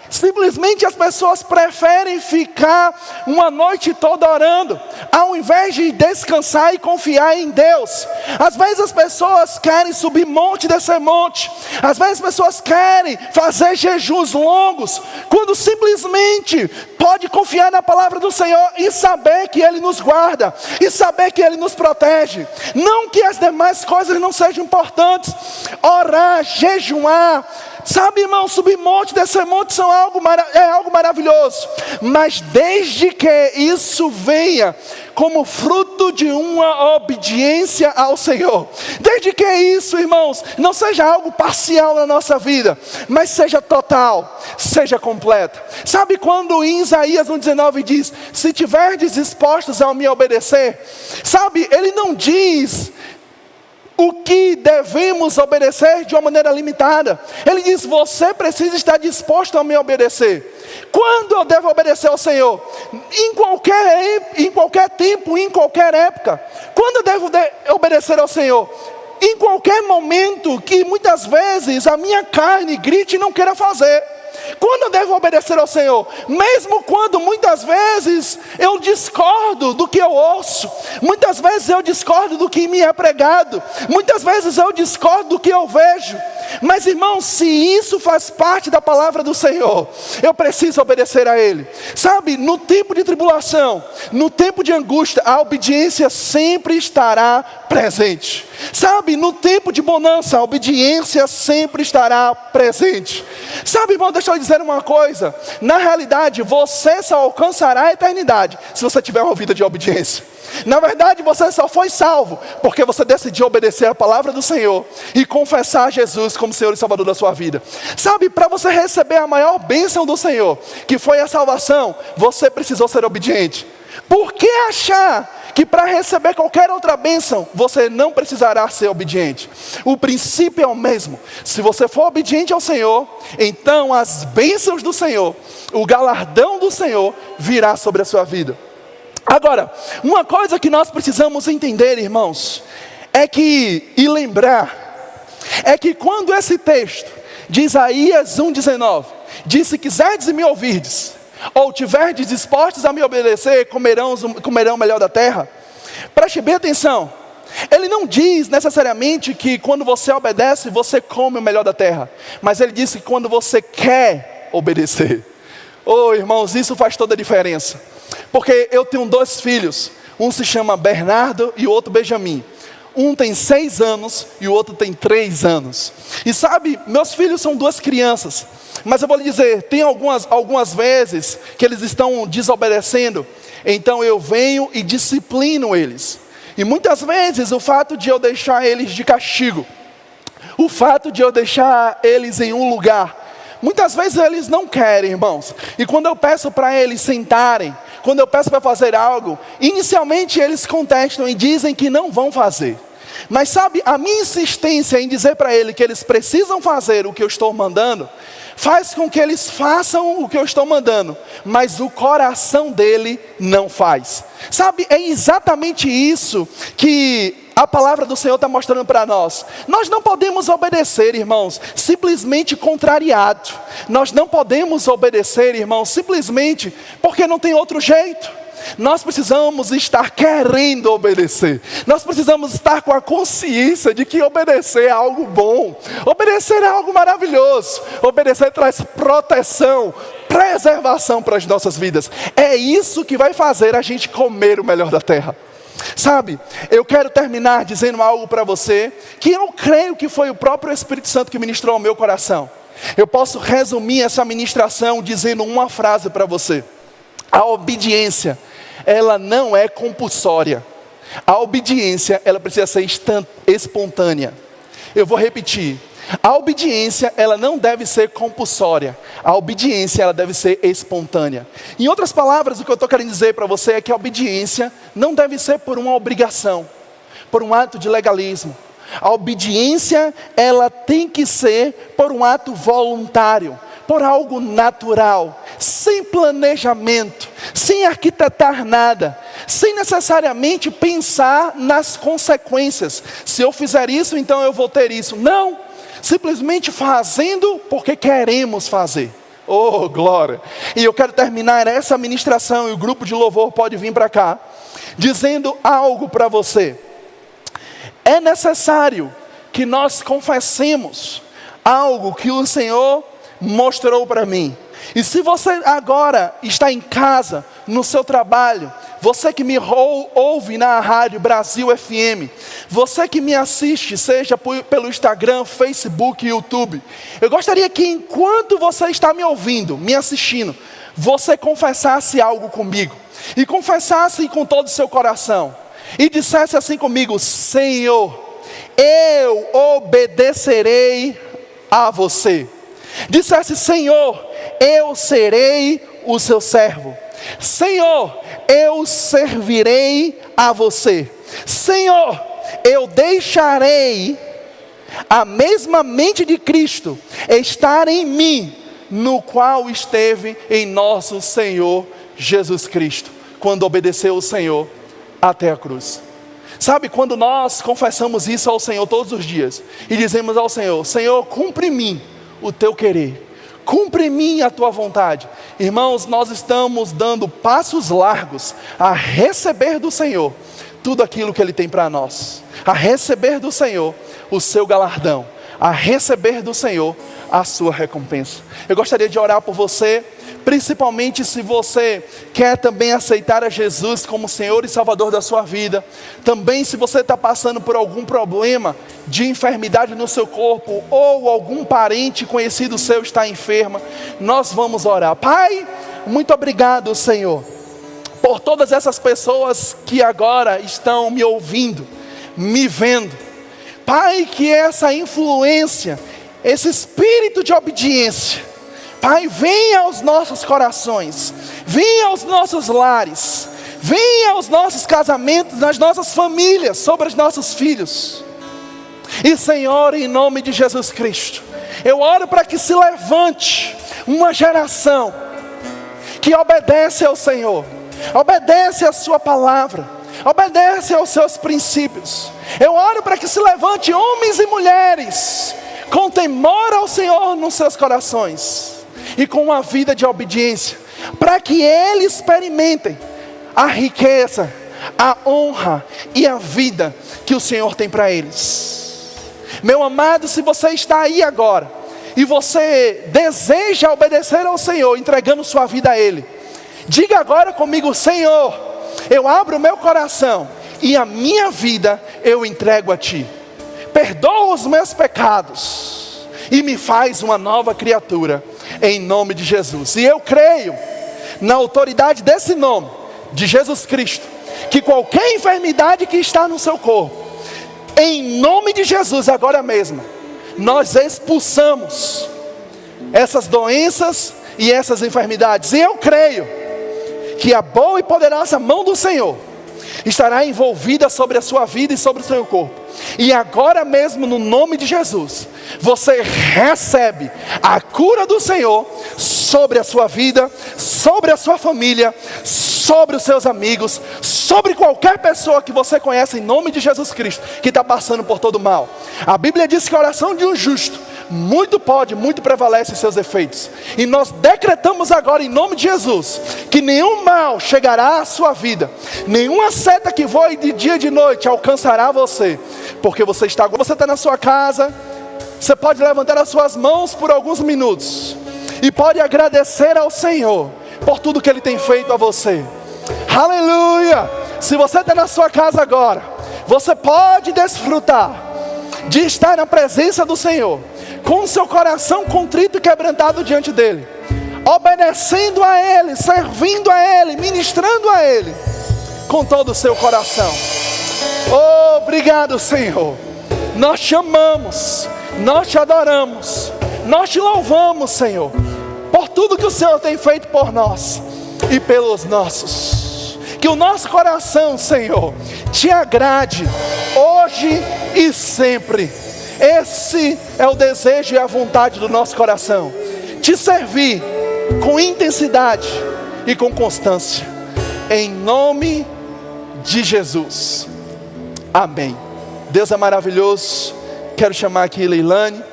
Simplesmente as pessoas preferem ficar uma noite toda orando, ao invés de descansar e confiar em Deus. Às vezes as pessoas querem subir monte e descer monte. Às vezes as pessoas querem fazer jejuns longos, quando simplesmente pode confiar na palavra do Senhor e saber que Ele nos guarda, e saber que Ele nos protege. Não que as demais coisas não sejam importantes. Orar, jejuar, sabe, irmão, subir monte, descer monte é algo maravilhoso. Mas desde que isso venha como fruto de uma obediência ao Senhor. Desde que isso, irmãos, não seja algo parcial na nossa vida, mas seja total, seja completo. Sabe quando em Isaías 1,19 diz: se tiverdes dispostos a me obedecer, sabe, ele não diz o que devemos obedecer de uma maneira limitada. Ele diz: você precisa estar disposto a me obedecer. Quando eu devo obedecer ao Senhor? Em qualquer tempo, em qualquer época. Quando eu devo obedecer ao Senhor? Em qualquer momento que muitas vezes a minha carne grite e não queira fazer. Quando eu devo obedecer ao Senhor? Mesmo quando muitas vezes eu discordo do que eu ouço, muitas vezes eu discordo do que me é pregado, muitas vezes eu discordo do que eu vejo. Mas, irmão, se isso faz parte da palavra do Senhor, eu preciso obedecer a Ele. Sabe, no tempo de tribulação, no tempo de angústia, a obediência sempre estará presente. Sabe, no tempo de bonança, a obediência sempre estará presente. Sabe, irmão, deixa eu dizer uma coisa. Na realidade, você só alcançará a eternidade se você tiver uma vida de obediência. Na verdade, você só foi salvo porque você decidiu obedecer a palavra do Senhor e confessar Jesus como Senhor e Salvador da sua vida. Sabe, para você receber a maior bênção do Senhor, que foi a salvação, você precisou ser obediente. Por que achar que para receber qualquer outra bênção, você não precisará ser obediente? O princípio é o mesmo. Se você for obediente ao Senhor, então as bênçãos do Senhor, o galardão do Senhor virá sobre a sua vida. Agora, uma coisa que nós precisamos entender, irmãos, e lembrar, é que quando esse texto de Isaías 1,19 diz: se quiserdes e me ouvirdes, ou tiverdes dispostos a me obedecer, comerão o melhor da terra. Preste bem atenção. Ele não diz necessariamente que quando você obedece, você come o melhor da terra. Mas ele diz que quando você quer obedecer. Oh, irmãos, isso faz toda a diferença. Porque eu tenho 2 filhos. Um se chama Bernardo e o outro Benjamin. Um tem 6 anos e o outro tem 3 anos. E sabe, meus filhos são 2 crianças. Mas eu vou lhe dizer, tem algumas vezes que eles estão desobedecendo. Então eu venho e disciplino eles. E muitas vezes o fato de eu deixar eles de castigo, o fato de eu deixar eles em um lugar, muitas vezes eles não querem, irmãos. E quando eu peço para eles sentarem, quando eu peço para fazer algo, inicialmente eles contestam e dizem que não vão fazer. Mas sabe, a minha insistência em dizer para eles que eles precisam fazer o que eu estou mandando, faz com que eles façam o que eu estou mandando, mas o coração dele não faz. Sabe, é exatamente isso que a palavra do Senhor está mostrando para nós. Nós não podemos obedecer, irmãos, simplesmente contrariado. Nós não podemos obedecer, irmãos, simplesmente porque não tem outro jeito. Nós precisamos estar querendo obedecer. Nós precisamos estar com a consciência de que obedecer é algo bom. Obedecer é algo maravilhoso. Obedecer traz proteção, preservação para as nossas vidas. É isso que vai fazer a gente comer o melhor da terra. Sabe, eu quero terminar dizendo algo para você, que eu creio que foi o próprio Espírito Santo que ministrou ao meu coração. Eu posso resumir essa ministração dizendo uma frase para você: a obediência, ela não é compulsória. A obediência, ela precisa ser espontânea. Eu vou repetir. A obediência, ela não deve ser compulsória. A obediência, ela deve ser espontânea. Em outras palavras, o que eu estou querendo dizer para você é que a obediência não deve ser por uma obrigação, por um ato de legalismo. A obediência, ela tem que ser por um ato voluntário, por algo natural, sem planejamento, sem arquitetar nada, sem necessariamente pensar nas consequências. Se eu fizer isso, então eu vou ter isso. Não, simplesmente fazendo porque queremos fazer. Oh, glória! E eu quero terminar essa ministração, e o grupo de louvor pode vir para cá, dizendo algo para você. É necessário que nós confessemos algo que o Senhor mostrou para mim. E se você agora está em casa, no seu trabalho, você que me ouve na Rádio Brasil FM, você que me assiste, seja pelo Instagram, Facebook, YouTube, eu gostaria que enquanto você está me ouvindo, me assistindo, você confessasse algo comigo. E confessasse com todo o seu coração. E dissesse assim comigo: Senhor, eu obedecerei a você. Dissesse: Senhor, eu serei o seu servo. Senhor, eu servirei a você. Senhor, eu deixarei a mesma mente de Cristo estar em mim, no qual esteve em nosso Senhor Jesus Cristo, quando obedeceu o Senhor até a cruz. Sabe, quando nós confessamos isso ao Senhor todos os dias, e dizemos ao Senhor: Senhor, cumpre em mim o teu querer, cumpre em mim a tua vontade. Irmãos, nós estamos dando passos largos a receber do Senhor tudo aquilo que Ele tem para nós, a receber do Senhor o seu galardão, a receber do Senhor a sua recompensa. Eu gostaria de orar por você, principalmente se você quer também aceitar a Jesus como Senhor e Salvador da sua vida. Também se você está passando por algum problema de enfermidade no seu corpo, ou algum parente conhecido seu está enferma, nós vamos orar. Pai, muito obrigado, Senhor, por todas essas pessoas que agora estão me ouvindo, me vendo. Pai, que essa influência, esse espírito de obediência, Pai, venha aos nossos corações, venha aos nossos lares, venha aos nossos casamentos, nas nossas famílias, sobre os nossos filhos. E Senhor, em nome de Jesus Cristo, eu oro para que se levante uma geração que obedece ao Senhor, obedece à sua palavra, obedece aos seus princípios. Eu oro para que se levante homens e mulheres com temor ao Senhor nos seus corações e com uma vida de obediência, para que eles experimentem a riqueza, a honra e a vida que o Senhor tem para eles. Meu amado, se você está aí agora e você deseja obedecer ao Senhor, entregando sua vida a Ele, diga agora comigo: Senhor, eu abro o meu coração e a minha vida eu entrego a Ti. Perdoa os meus pecados e me faz uma nova criatura, em nome de Jesus. E eu creio na autoridade desse nome, de Jesus Cristo, que qualquer enfermidade que está no seu corpo, em nome de Jesus, agora mesmo, nós expulsamos essas doenças e essas enfermidades. E eu creio que a boa e poderosa mão do Senhor estará envolvida sobre a sua vida e sobre o seu corpo. E agora mesmo, no nome de Jesus, você recebe a cura do Senhor sobre a sua vida, sobre a sua família, sobre os seus amigos, sobre qualquer pessoa que você conhece, em nome de Jesus Cristo, que está passando por todo mal. A Bíblia diz que a oração de um justo muito pode, muito prevalece seus efeitos. E nós decretamos agora, em nome de Jesus, que nenhum mal chegará à sua vida, nenhuma seta que voe de dia e de noite alcançará você, porque você está na sua casa. Você pode levantar as suas mãos por alguns minutos e pode agradecer ao Senhor por tudo que Ele tem feito a você. Aleluia! Se você está na sua casa agora, você pode desfrutar de estar na presença do Senhor, com o seu coração contrito e quebrantado diante dEle, obedecendo a Ele, servindo a Ele, ministrando a Ele, com todo o seu coração. Obrigado, Senhor. Nós te amamos Nós te adoramos, nós te louvamos, Senhor, por tudo que o Senhor tem feito por nós e pelos nossos. Que o nosso coração, Senhor, te agrade hoje e sempre. Esse é o desejo e a vontade do nosso coração, te servir com intensidade e com constância, em nome de Jesus, amém. Deus é maravilhoso. Quero chamar aqui Leilane.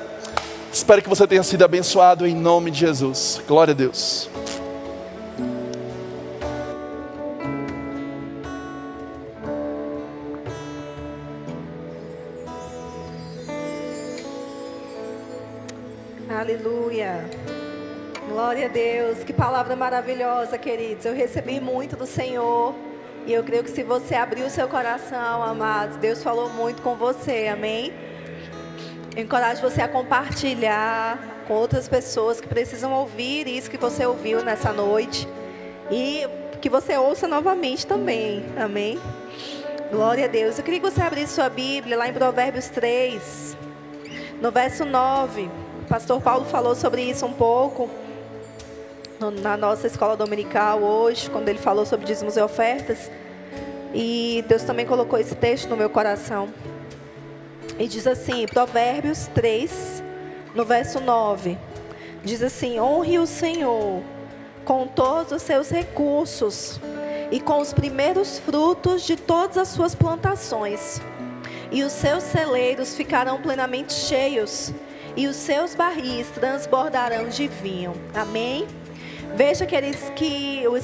Espero que você tenha sido abençoado em nome de Jesus. Glória a Deus. Aleluia. Glória a Deus. Que palavra maravilhosa, queridos. Eu recebi muito do Senhor. E eu creio que se você abrir o seu coração, amados, Deus falou muito com você, amém? Eu encorajo você a compartilhar com outras pessoas que precisam ouvir isso que você ouviu nessa noite. E que você ouça novamente também, amém? Glória a Deus. Eu queria que você abrisse sua Bíblia lá em Provérbios 3, no verso 9. O pastor Paulo falou sobre isso um pouco na nossa escola dominical hoje, quando ele falou sobre dízimos e ofertas. E Deus também colocou esse texto no meu coração. E diz assim, Provérbios 3, no verso 9. Diz assim: honre o Senhor com todos os seus recursos e com os primeiros frutos de todas as suas plantações. E os seus celeiros ficarão plenamente cheios, e os seus barris transbordarão de vinho. Amém? Veja, queridos, que o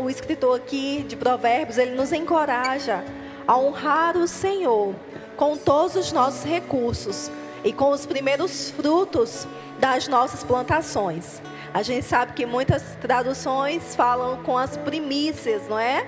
escritor aqui de Provérbios, ele nos encoraja a honrar o Senhor com todos os nossos recursos e com os primeiros frutos das nossas plantações. A gente sabe que muitas traduções falam com as primícias, não é?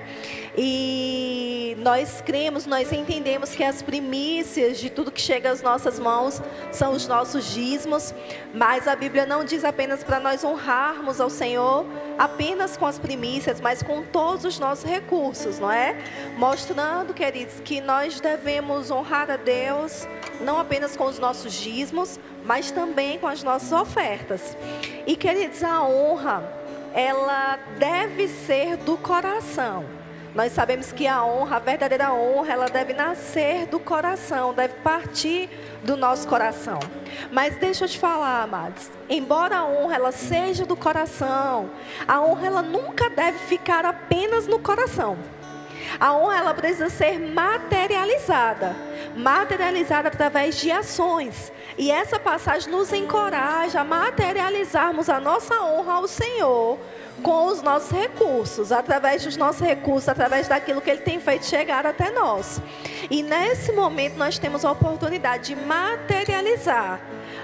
E nós cremos, nós entendemos que as primícias de tudo que chega às nossas mãos são os nossos dízimos. Mas a Bíblia não diz apenas para nós honrarmos ao Senhor apenas com as primícias, mas com todos os nossos recursos, não é? Mostrando, queridos, que nós devemos honrar a Deus não apenas com os nossos dízimos, mas também com as nossas ofertas. E, queridos, a honra, ela deve ser do coração. Nós sabemos que a honra, a verdadeira honra, ela deve nascer do coração, deve partir do nosso coração. Mas deixa eu te falar, amados, embora a honra ela seja do coração, a honra ela nunca deve ficar apenas no coração. A honra ela precisa ser materializada através de ações. E essa passagem nos encoraja a materializarmos a nossa honra ao Senhor com os nossos recursos, através dos nossos recursos, através daquilo que Ele tem feito chegar até nós. E nesse momento nós temos a oportunidade de materializar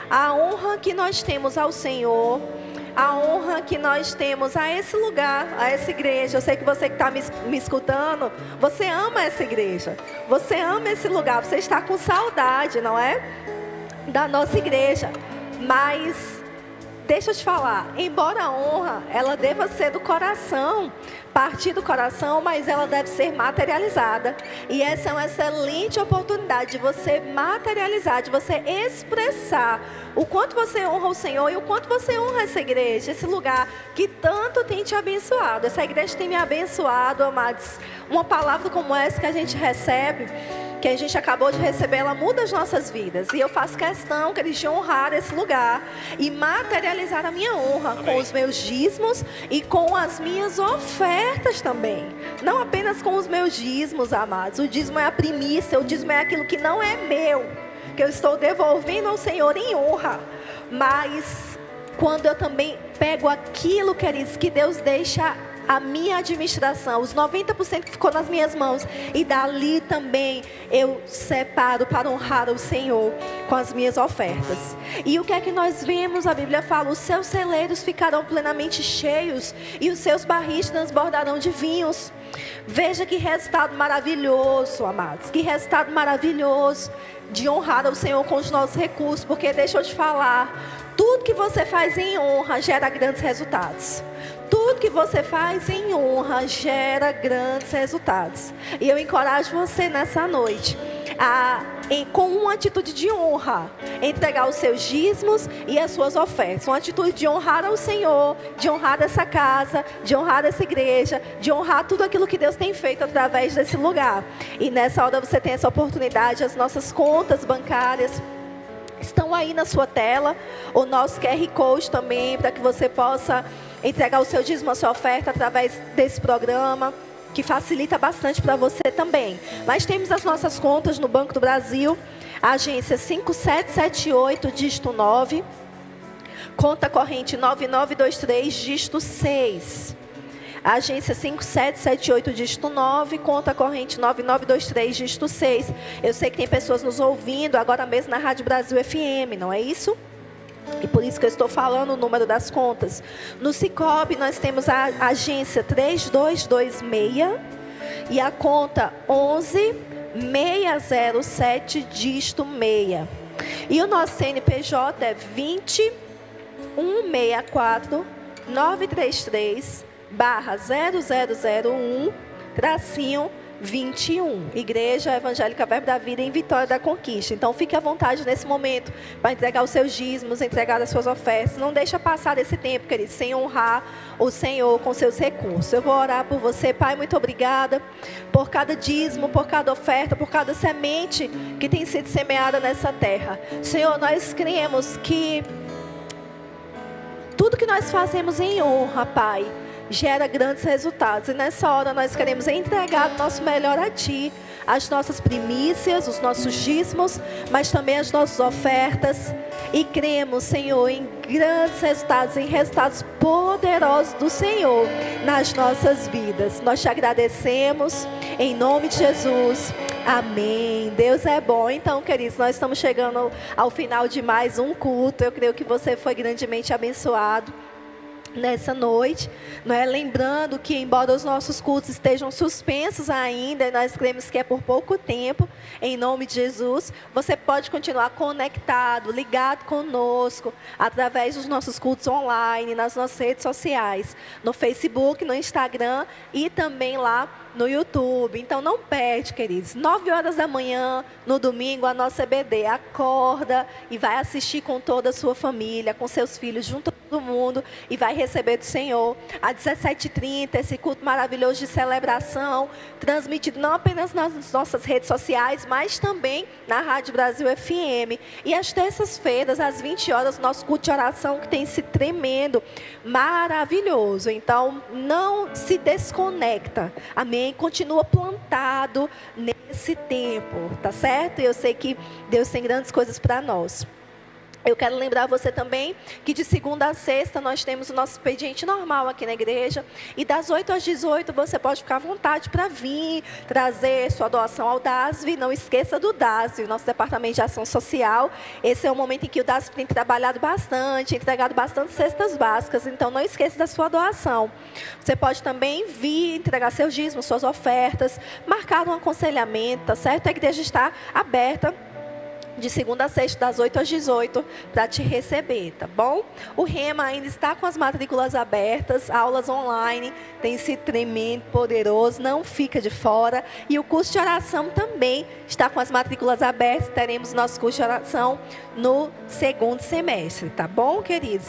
a honra que nós temos ao Senhor, a honra que nós temos a esse lugar, a essa igreja. Eu sei que você que está me escutando, você ama essa igreja, você ama esse lugar, você está com saudade, não é? Da nossa igreja. Mas deixa eu te falar, embora a honra ela deva ser do coração, partir do coração, mas ela deve ser materializada. E essa é uma excelente oportunidade de você materializar, de você expressar o quanto você honra o Senhor e o quanto você honra essa igreja, esse lugar que tanto tem te abençoado. Essa igreja tem me abençoado, amados. Uma palavra como essa que a gente recebe, que a gente acabou de receber, ela muda as nossas vidas. E eu faço questão, queridos, de honrar esse lugar e materializar a minha honra. Amém. Com os meus dízimos e com as minhas ofertas também. Não apenas com os meus dízimos, amados. O dízimo é a primícia, o dízimo é aquilo que não é meu, que eu estou devolvendo ao Senhor em honra. Mas quando eu também pego aquilo, queridos, que Deus deixa a minha administração, os 90% que ficou nas minhas mãos, e dali também eu separo para honrar o Senhor com as minhas ofertas. E o que é que nós vemos? A Bíblia fala: os seus celeiros ficarão plenamente cheios e os seus barris transbordarão de vinhos. Veja que resultado maravilhoso, amados, que resultado maravilhoso de honrar ao Senhor com os nossos recursos. Porque deixa eu te falar, tudo que você faz em honra gera grandes resultados. Tudo que você faz em honra gera grandes resultados. E eu encorajo você nessa noite a com uma atitude de honra, entregar os seus dízimos e as suas ofertas. Uma atitude de honrar ao Senhor, de honrar essa casa, de honrar essa igreja, de honrar tudo aquilo que Deus tem feito através desse lugar. E nessa hora você tem essa oportunidade, as nossas contas bancárias estão aí na sua tela, o nosso QR Code também, para que você possa entregar o seu dízimo, a sua oferta através desse programa, que facilita bastante para você também. Mas temos as nossas contas no Banco do Brasil, agência 5778, dígito 9, conta corrente 9923, dígito 6. Agência 5778, dígito 9, conta corrente 9923, dígito 6. Eu sei que tem pessoas nos ouvindo agora mesmo na Rádio Brasil FM, não é isso? E por isso que eu estou falando o número das contas. No Sicoob nós temos a agência 3226 e a conta 11607, dígito 6. E o nosso CNPJ é 20164 933 /0001 -21, Igreja Evangélica Verbo da Vida em Vitória da Conquista. Então fique à vontade nesse momento para entregar os seus dízimos, entregar as suas ofertas. Não deixa passar esse tempo, querido, sem honrar o Senhor com seus recursos. Eu vou orar por você, Pai, muito obrigada por cada dízimo, por cada oferta, por cada semente que tem sido semeada nessa terra. Senhor, nós cremos que tudo que nós fazemos em honra, Pai, gera grandes resultados. E nessa hora nós queremos entregar o nosso melhor a Ti, as nossas primícias, os nossos dízimos, mas também as nossas ofertas. E cremos, Senhor, em grandes resultados, em resultados poderosos do Senhor nas nossas vidas. Nós te agradecemos, em nome de Jesus. Amém. Deus é bom. Então, queridos, nós estamos chegando ao final de mais um culto. Eu creio que você foi grandemente abençoado nessa noite, não é? Lembrando que embora os nossos cultos estejam suspensos ainda, nós cremos que é por pouco tempo, em nome de Jesus, você pode continuar conectado, ligado conosco, através dos nossos cultos online, nas nossas redes sociais, no Facebook, no Instagram e também lá no YouTube. Então não perde, queridos, 9 horas da manhã, no domingo, a nossa EBD, acorda e vai assistir com toda a sua família, com seus filhos, junto a todo mundo, e vai receber do Senhor. Às 17h30, esse culto maravilhoso de celebração, transmitido não apenas nas nossas redes sociais, mas também na Rádio Brasil FM. E às terças-feiras, às 20 horas, nosso culto de oração, que tem sido tremendo, maravilhoso. Então não se desconecta, amém? Continua plantado nesse tempo, tá certo? E eu sei que Deus tem grandes coisas para nós. Eu quero lembrar você também que de segunda a sexta nós temos o nosso expediente normal aqui na igreja. E das 8 às 18 você pode ficar à vontade para vir, trazer sua doação ao DASV. Não esqueça do DASV, nosso Departamento de Ação Social. Esse é o momento em que o DASV tem trabalhado bastante, entregado bastante cestas básicas. Então não esqueça da sua doação. Você pode também vir entregar seus dízimos, suas ofertas, marcar um aconselhamento, tá certo? A igreja está aberta de segunda a sexta, das 8 às 18, para te receber, tá bom? O Rema ainda está com as matrículas abertas, aulas online, tem sido tremendo, poderoso, não fica de fora. E o curso de oração também está com as matrículas abertas, teremos nosso curso de oração no segundo semestre, tá bom, queridos?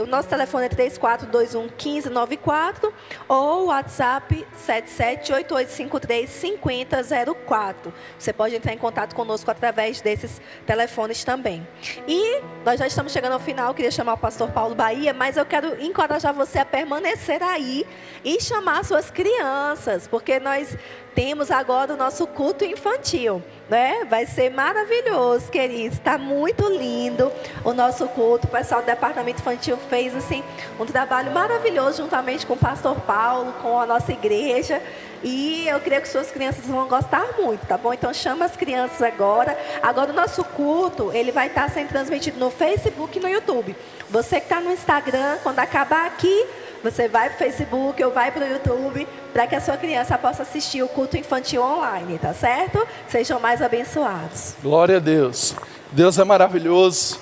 O nosso telefone é 3421-1594 ou o WhatsApp 7788535004. Você pode entrar em contato conosco através desses telefones também. E nós já estamos chegando ao final, eu queria chamar o pastor Paulo Bahia, mas eu quero encorajar você a permanecer aí e chamar suas crianças, porque nós temos agora o nosso culto infantil, né? Vai ser maravilhoso, queridos. Está muito lindo o nosso culto. O pessoal do departamento infantil fez assim um trabalho maravilhoso juntamente com o pastor Paulo, com a nossa igreja. E eu creio que suas crianças vão gostar muito, tá bom? Então chama as crianças agora. Agora o nosso culto, ele vai estar sendo transmitido no Facebook e no YouTube. Você que está no Instagram, quando acabar aqui, você vai para o Facebook ou vai para o YouTube para que a sua criança possa assistir o culto infantil online, tá certo? Sejam mais abençoados. Glória a Deus. Deus é maravilhoso.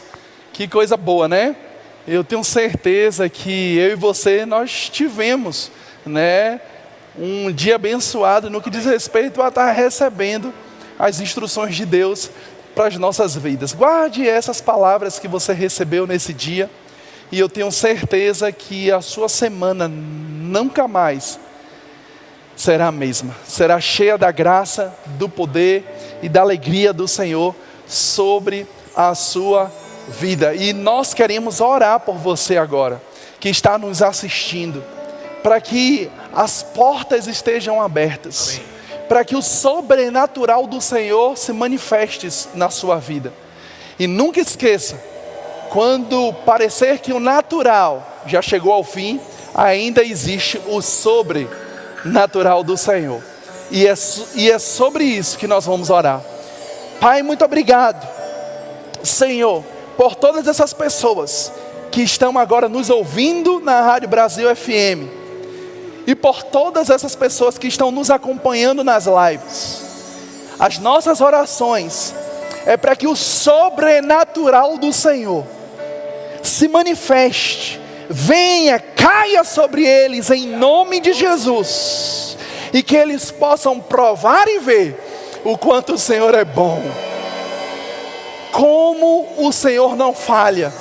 Que coisa boa, né? Eu tenho certeza que eu e você, nós tivemos, né, um dia abençoado no que diz respeito a estar recebendo as instruções de Deus para as nossas vidas. Guarde essas palavras que você recebeu nesse dia, e eu tenho certeza que a sua semana nunca mais será a mesma. Será cheia da graça, do poder e da alegria do Senhor sobre a sua vida. E nós queremos orar por você agora, que está nos assistindo, para que as portas estejam abertas, para que o sobrenatural do Senhor se manifeste na sua vida. E nunca esqueça, quando parecer que o natural já chegou ao fim, ainda existe o sobrenatural do Senhor. E é sobre isso que nós vamos orar. Pai, muito obrigado, Senhor, por todas essas pessoas que estão agora nos ouvindo na Rádio Brasil FM, e por todas essas pessoas que estão nos acompanhando nas lives. As nossas orações é para que o sobrenatural do Senhor se manifeste, venha, caia sobre eles em nome de Jesus, e que eles possam provar e ver o quanto o Senhor é bom, como o Senhor não falha,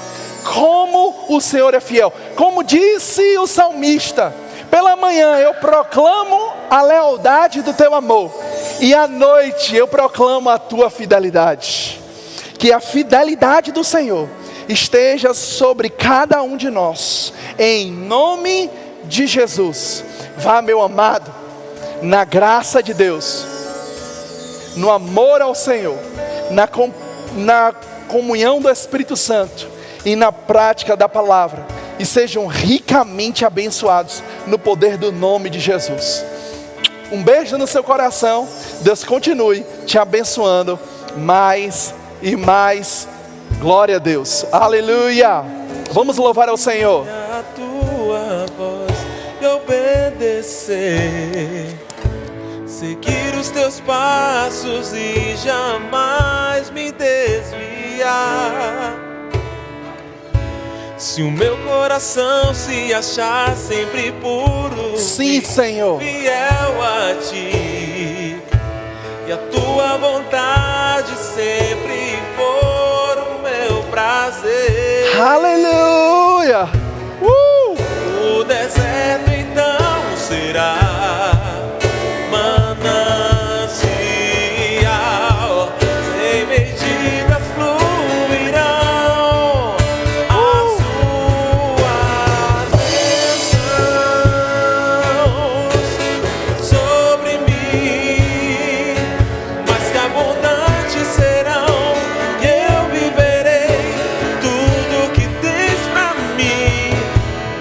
como o Senhor é fiel. Como disse o salmista: pela manhã eu proclamo a lealdade do teu amor, e à noite eu proclamo a tua fidelidade. Que a fidelidade do Senhor esteja sobre cada um de nós, em nome de Jesus. Vá, meu amado, na graça de Deus, no amor ao Senhor, na comunhão do Espírito Santo e na prática da palavra, e sejam ricamente abençoados no poder do nome de Jesus. Um beijo no seu coração. Deus continue te abençoando mais e mais. Glória a Deus, aleluia. Vamos louvar ao Senhor. A tua voz e obedecer, seguir os teus passos e jamais me desviar. Se o meu coração se achar sempre puro, sim, Senhor, fiel a ti, e a tua vontade sempre for o meu prazer. Aleluia. O deserto então será manancial, sem medidas fluirão as suas bênçãos sobre mim, mas que abundantes serão, e eu viverei tudo que tens pra mim,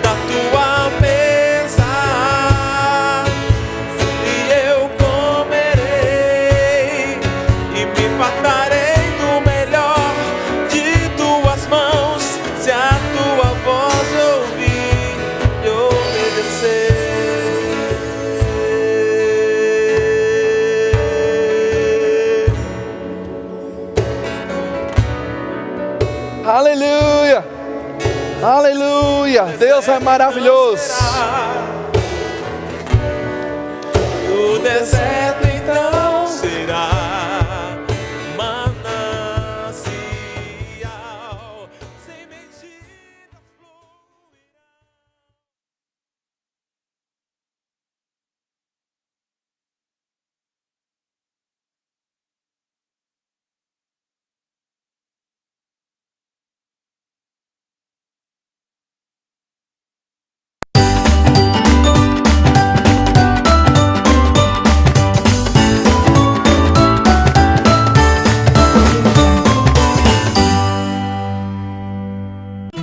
da tua mesa, e eu comerei e me fartarei do melhor de tuas mãos, se a tua voz ouvir e obedecer. Aleluia. Aleluia. Deus é maravilhoso. O deserto então será manancial, sem medidas fluirão.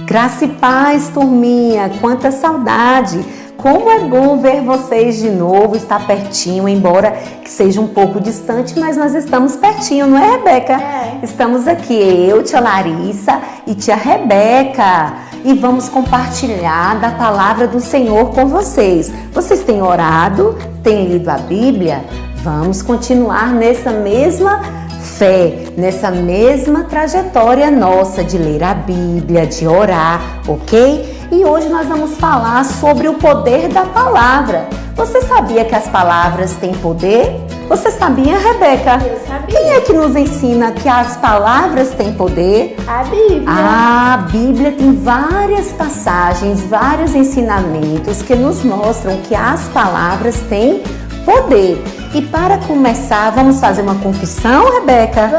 Graça e paz, turminha, quanta saudade! Como é bom ver vocês de novo, estar pertinho, embora que seja um pouco distante, mas nós estamos pertinho, não é, Rebeca? Estamos aqui, eu, tia Larissa e tia Rebeca, e vamos compartilhar da palavra do Senhor com vocês. Vocês têm orado? Têm lido a Bíblia? Vamos continuar nessa mesma fé, nessa mesma trajetória nossa de ler a Bíblia, de orar, ok? E hoje nós vamos falar sobre o poder da palavra. Você sabia que as palavras têm poder? Você sabia, Rebeca? Eu sabia. Quem é que nos ensina que as palavras têm poder? A Bíblia. A Bíblia tem várias passagens, vários ensinamentos que nos mostram que as palavras têm poder. E para começar, vamos fazer uma confissão, Rebeca?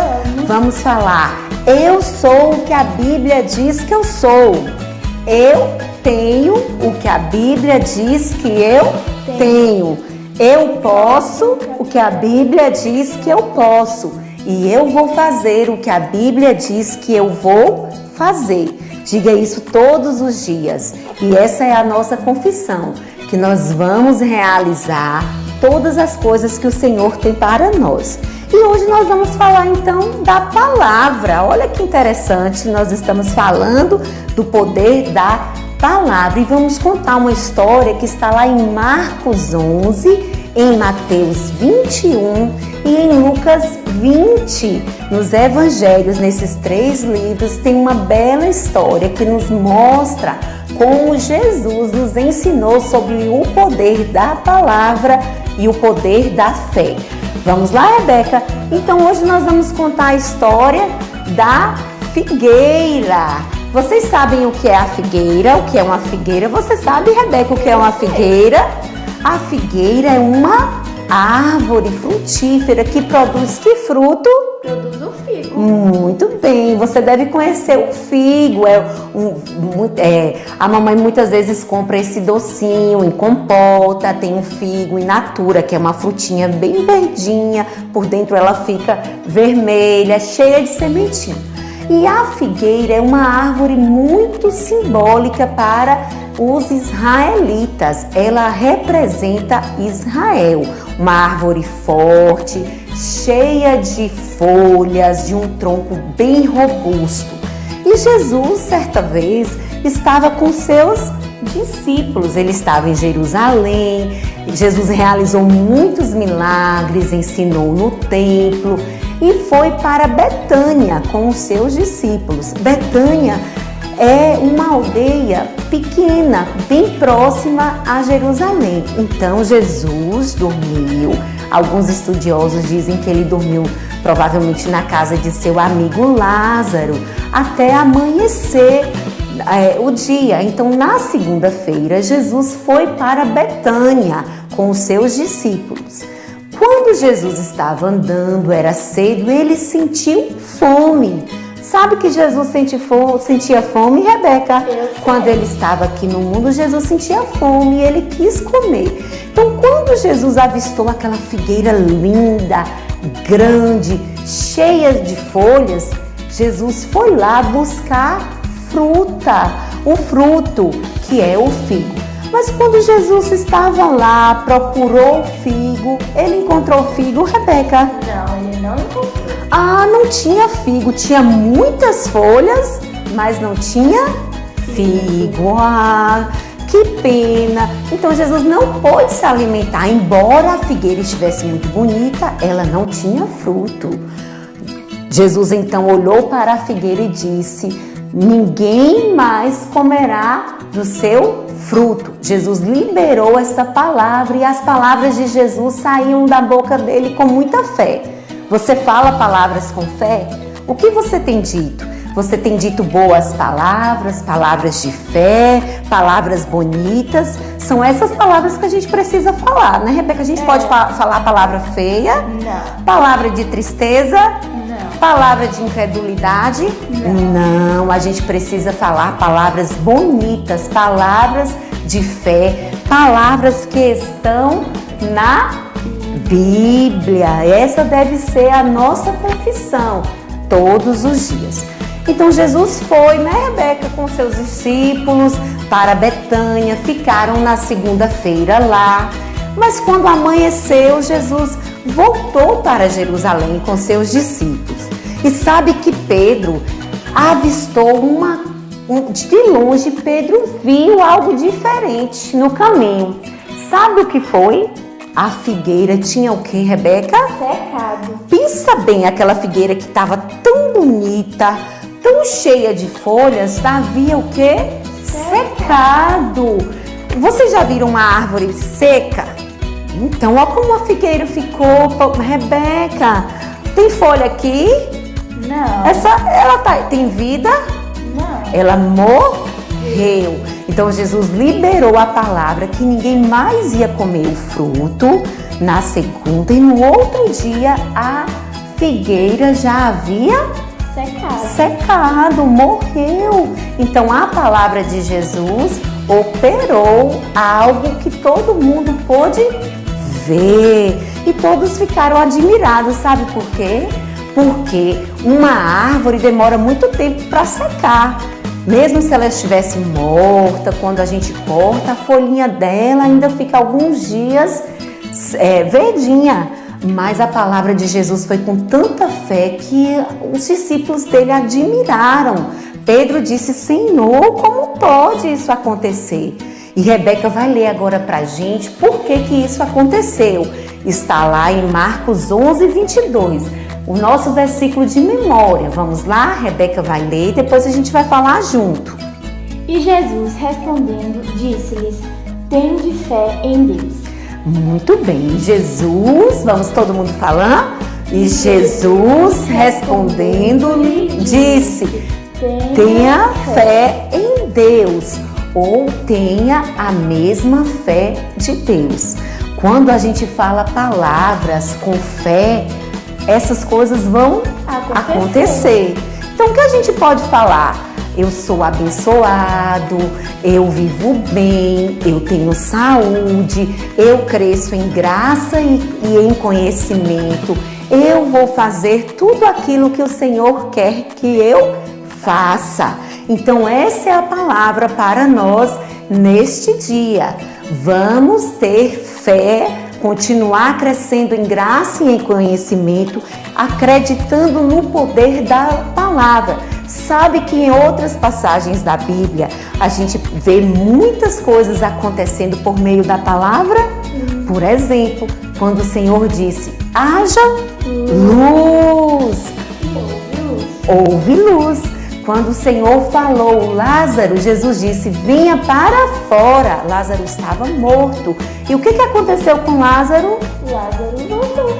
Vamos falar: eu sou o que a Bíblia diz que eu sou. Eu tenho o que a Bíblia diz que eu tenho. Eu posso o que a Bíblia diz que eu posso. E eu vou fazer o que a Bíblia diz que eu vou fazer. Diga isso todos os dias. E essa é a nossa confissão, que nós vamos realizar todas as coisas que o Senhor tem para nós. E hoje nós vamos falar então da palavra. Olha que interessante, nós estamos falando do poder da palavra. E vamos contar uma história que está lá em Marcos 11, em Mateus 21 e em Lucas 20. Nos evangelhos, nesses 3 livros, tem uma bela história que nos mostra como Jesus nos ensinou sobre o poder da palavra e o poder da fé. Vamos lá, Rebeca? Então hoje nós vamos contar a história da figueira. Vocês sabem o que é a figueira? O que é uma figueira? Você sabe, Rebeca, o que é uma figueira? A figueira é uma árvore frutífera que produz que fruto? Produz o figo. Muito bem, você deve conhecer o figo. A mamãe muitas vezes compra esse docinho em compota. Tem um figo in natura, que é uma frutinha bem verdinha. Por dentro ela fica vermelha, cheia de sementinha. E a figueira é uma árvore muito simbólica para os israelitas. Ela representa Israel, uma árvore forte, cheia de folhas, de um tronco bem robusto. E Jesus, certa vez, estava com seus discípulos. Ele estava em Jerusalém. Jesus realizou muitos milagres, ensinou no templo e foi para Betânia com os seus discípulos. Betânia é uma aldeia pequena, bem próxima a Jerusalém. Então Jesus dormiu. Alguns estudiosos dizem que ele dormiu provavelmente na casa de seu amigo Lázaro até amanhecer o dia. Então na segunda-feira Jesus foi para Betânia com os seus discípulos. Quando Jesus estava andando, era cedo, ele sentiu fome. Sabe que Jesus sentia fome, Rebeca? Quando ele estava aqui no mundo, Jesus sentia fome e ele quis comer. Então, quando Jesus avistou aquela figueira linda, grande, cheia de folhas, Jesus foi lá buscar fruta, o fruto que é o figo. Mas quando Jesus estava lá, procurou o figo, ele encontrou o figo, Rebeca? Não, ele não encontrou. Ah, não tinha figo, tinha muitas folhas, mas não tinha figo. Ah, que pena. Então Jesus não pôde se alimentar, embora a figueira estivesse muito bonita, ela não tinha fruto. Jesus então olhou para a figueira e disse: ninguém mais comerá do seu fruto. Jesus liberou essa palavra e as palavras de Jesus saíam da boca dele com muita fé. Você fala palavras com fé? O que você tem dito? Você tem dito boas palavras, palavras de fé, palavras bonitas? São essas palavras que a gente precisa falar, né, Rebeca? A gente pode falar palavra feia? Não. Palavra de tristeza? Não. Palavra de incredulidade? Não, a gente precisa falar palavras bonitas, palavras de fé, palavras que estão na Bíblia. Essa deve ser a nossa confissão todos os dias. Então Jesus foi, né, Rebeca, com seus discípulos para Betânia, ficaram na segunda-feira lá. Mas quando amanheceu, Jesus voltou para Jerusalém com seus discípulos. E sabe que Pedro avistou de longe, Pedro viu algo diferente no caminho. Sabe o que foi? A figueira tinha o que, Rebeca? Secado. Pensa bem, aquela figueira que estava tão bonita, tão cheia de folhas, havia o quê? secado. Vocês já viram uma árvore seca? Então, olha como a figueira ficou, Rebeca. Tem folha aqui? Não. Ela tem vida? Não. Ela morreu. Então Jesus liberou a palavra que ninguém mais ia comer o fruto na segunda, e no outro dia a figueira já havia secado, morreu. Então a palavra de Jesus operou algo que todo mundo pôde ver, e todos ficaram admirados. Sabe por quê? Porque uma árvore demora muito tempo para secar. Mesmo se ela estivesse morta, quando a gente corta, a folhinha dela ainda fica alguns dias verdinha. Mas a palavra de Jesus foi com tanta fé que os discípulos dele admiraram. Pedro disse: Senhor, como pode isso acontecer? E Rebeca vai ler agora para a gente por que isso aconteceu. Está lá em Marcos 11, 22. O nosso versículo de memória. Vamos lá? Rebeca vai ler e depois a gente vai falar junto. E Jesus, respondendo, disse-lhes: tende fé em Deus. Muito bem. Jesus, vamos todo mundo falar? E Jesus, respondendo-lhe, disse: tenha fé em Deus, ou tenha a mesma fé de Deus. Quando a gente fala palavras com fé, essas coisas vão acontecer. Então, o que a gente pode falar? Eu sou abençoado, eu vivo bem, eu tenho saúde, eu cresço em graça e em conhecimento. Eu vou fazer tudo aquilo que o Senhor quer que eu faça. Então, essa é a palavra para nós neste dia. Vamos ter fé, continuar crescendo em graça e em conhecimento, acreditando no poder da palavra. Sabe que em outras passagens da Bíblia a gente vê muitas coisas acontecendo por meio da palavra? Por exemplo, quando o Senhor disse: haja luz, houve luz. Quando o Senhor falou Lázaro, Jesus disse: venha para fora. Lázaro estava morto. E o que aconteceu com Lázaro? Lázaro voltou.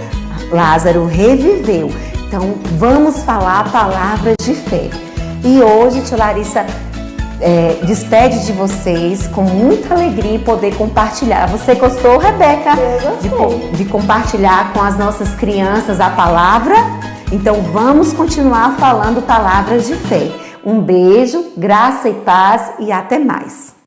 Lázaro reviveu. Então, vamos falar palavras de fé. E hoje, tia Larissa despede de vocês com muita alegria e poder compartilhar. Você gostou, Rebeca? Eu gostei. De compartilhar com as nossas crianças a palavra? Então, vamos continuar falando palavras de fé. Um beijo, graça e paz e até mais.